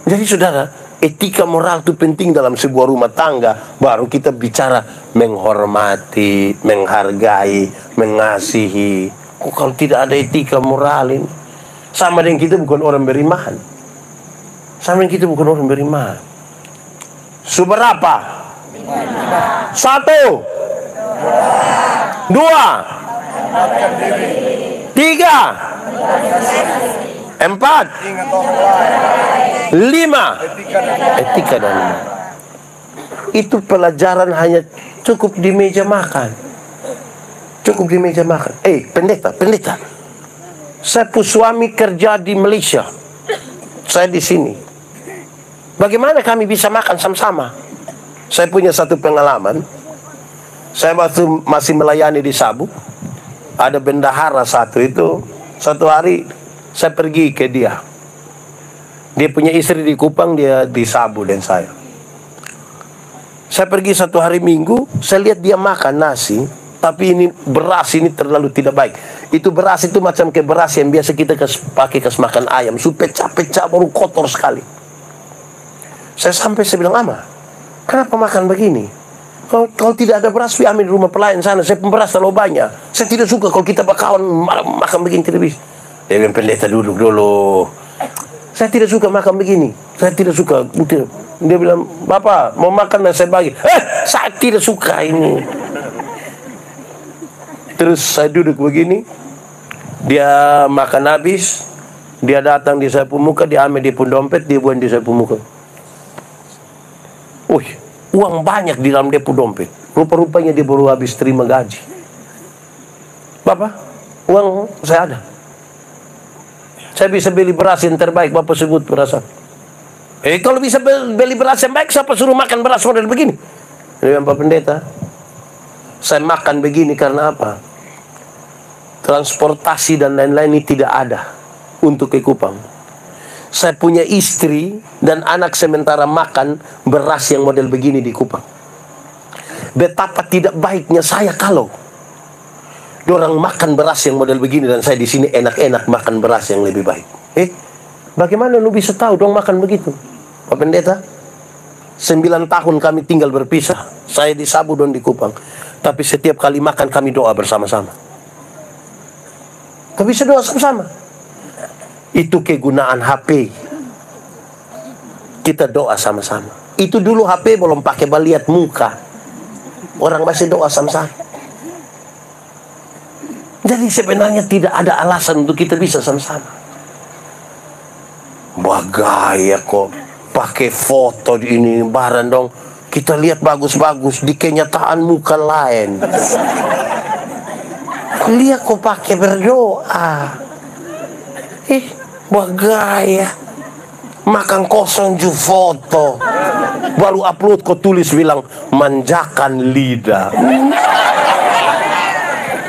Jadi saudara, etika moral itu penting dalam sebuah rumah tangga. Baru kita bicara menghormati, menghargai, mengasihi. Kalau tidak ada etika moral ini, sama dengan kita bukan orang beriman. Sama dengan kita bukan orang beriman. Seberapa? 1, 2, 3, 4, 5, etika dan moral. Itu pelajaran hanya cukup di meja makan. Cukup di meja makan. Pendeta. Saya pun suami kerja di Malaysia. Saya di sini. Bagaimana kami bisa makan sama-sama? Saya punya satu pengalaman. Saya waktu masih melayani di Sabu, ada bendahara satu itu, satu hari saya pergi ke dia. Dia punya istri di Kupang, dia di Sabu dan saya. Saya pergi satu hari Minggu, saya lihat dia makan nasi, tapi ini beras ini terlalu tidak baik. Itu beras itu macam kayak beras yang biasa kita pakai makan ayam, pecah-pecah baru kotor sekali. Saya bilang, "Ama, kenapa makan begini? Kalau tidak ada beras, ambil rumah pelayan sana. Saya beras terlalu banyak. Saya tidak suka kalau kita berkawan makan begini tidak bisa." Dia bilang, "Pendeta duduk dulu. Saya tidak suka makan begini. Saya tidak suka." Dia bilang, "Bapak mau makan dan saya bagi." Saya tidak suka ini. Terus saya duduk begini. Dia makan habis. Dia datang di saya pun muka. Dia ambil dia pun dompet. Dia buang di saya pun muka. Uang banyak di dalam dia pun dompet. Rupa-rupanya dia baru habis terima gaji. "Bapak, uang saya ada. Saya bisa beli beras yang terbaik. Bapak sebut beras apa?" Kalau bisa beli beras yang baik, siapa suruh makan beras model begini? Dia bilang, "Pak Pendeta, saya makan begini karena apa? Transportasi dan lain-lain ini tidak ada untuk ke Kupang. Saya punya istri dan anak sementara makan beras yang model begini di Kupang. Betapa tidak baiknya saya kalau orang makan beras yang model begini dan saya di sini enak-enak makan beras yang lebih baik. Bagaimana lu bisa tahu dong makan begitu? Pak Pendeta, 9 tahun kami tinggal berpisah. Saya di Sabu dan di Kupang. Tapi setiap kali makan kami doa bersama-sama. Kami bisa doa sama-sama. Itu kegunaan HP. Kita doa sama-sama. Itu dulu HP belum pakai lihat muka. Orang masih doa sama-sama. Jadi sebenarnya tidak ada alasan untuk kita bisa sama-sama. Bagaya kok pakai foto di ini barang dong. Kita lihat bagus-bagus, di kenyataan muka lain. Lihat kok pakai berdoa. Bagaya. Makan kosong ju foto. Baru upload kok tulis bilang manjakan lidah.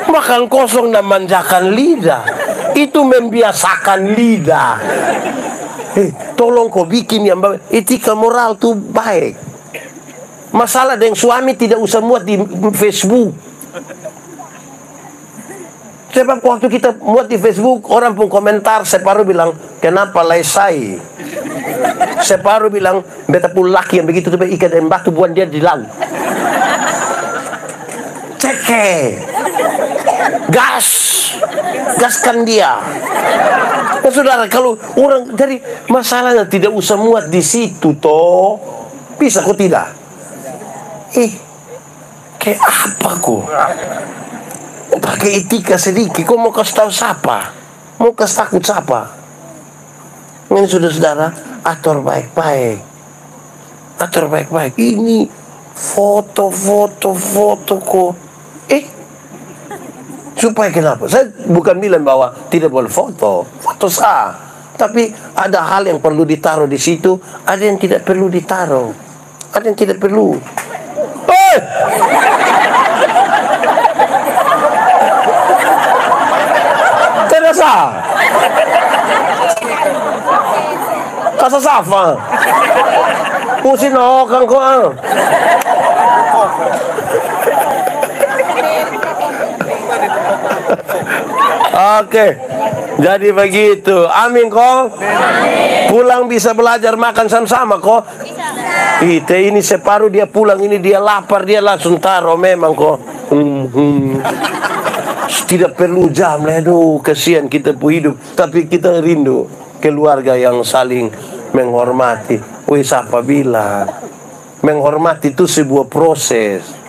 Makan kosong dan manjakan lidah. Itu membiasakan lidah. Tolong kau bikin yang baik. Etika moral tuh baik. Masalah dengan suami tidak usah muat di Facebook. Sebab waktu kita muat di Facebook, orang pun komentar, separuh bilang, "Kenapa lesai?" Separuh bilang, "Beta pun laki yang begitu, ikan dan batu buang dia di laut." Ceke. gaskan dia. Nah, saudara, kalau orang dari masalahnya tidak usah muat di situ toh, bisa kok tidak? Kayak apa kok? Pakai etika sedikit, kok mau kasih tahu siapa? Mau kasih takut siapa? Ini sudah saudara, atur baik-baik. Atur baik-baik. Ini foto kok. Supaya kenapa? Saya bukan bilang bahwa tidak boleh foto sah. Tapi ada hal yang perlu ditaruh di situ, ada yang tidak perlu ditaruh. Ada yang tidak perlu. Tidak sah. Kasa safa. Pusin kan kok. Oke, jadi begitu. Amin kok. Pulang bisa belajar makan sama-sama kok. Ini separuh dia pulang, ini dia lapar, dia langsung taruh memang kok. Tidak perlu jam lah, aduh kasihan kita pu hidup. Tapi kita rindu keluarga yang saling menghormati. Siapa bilang menghormati itu sebuah proses.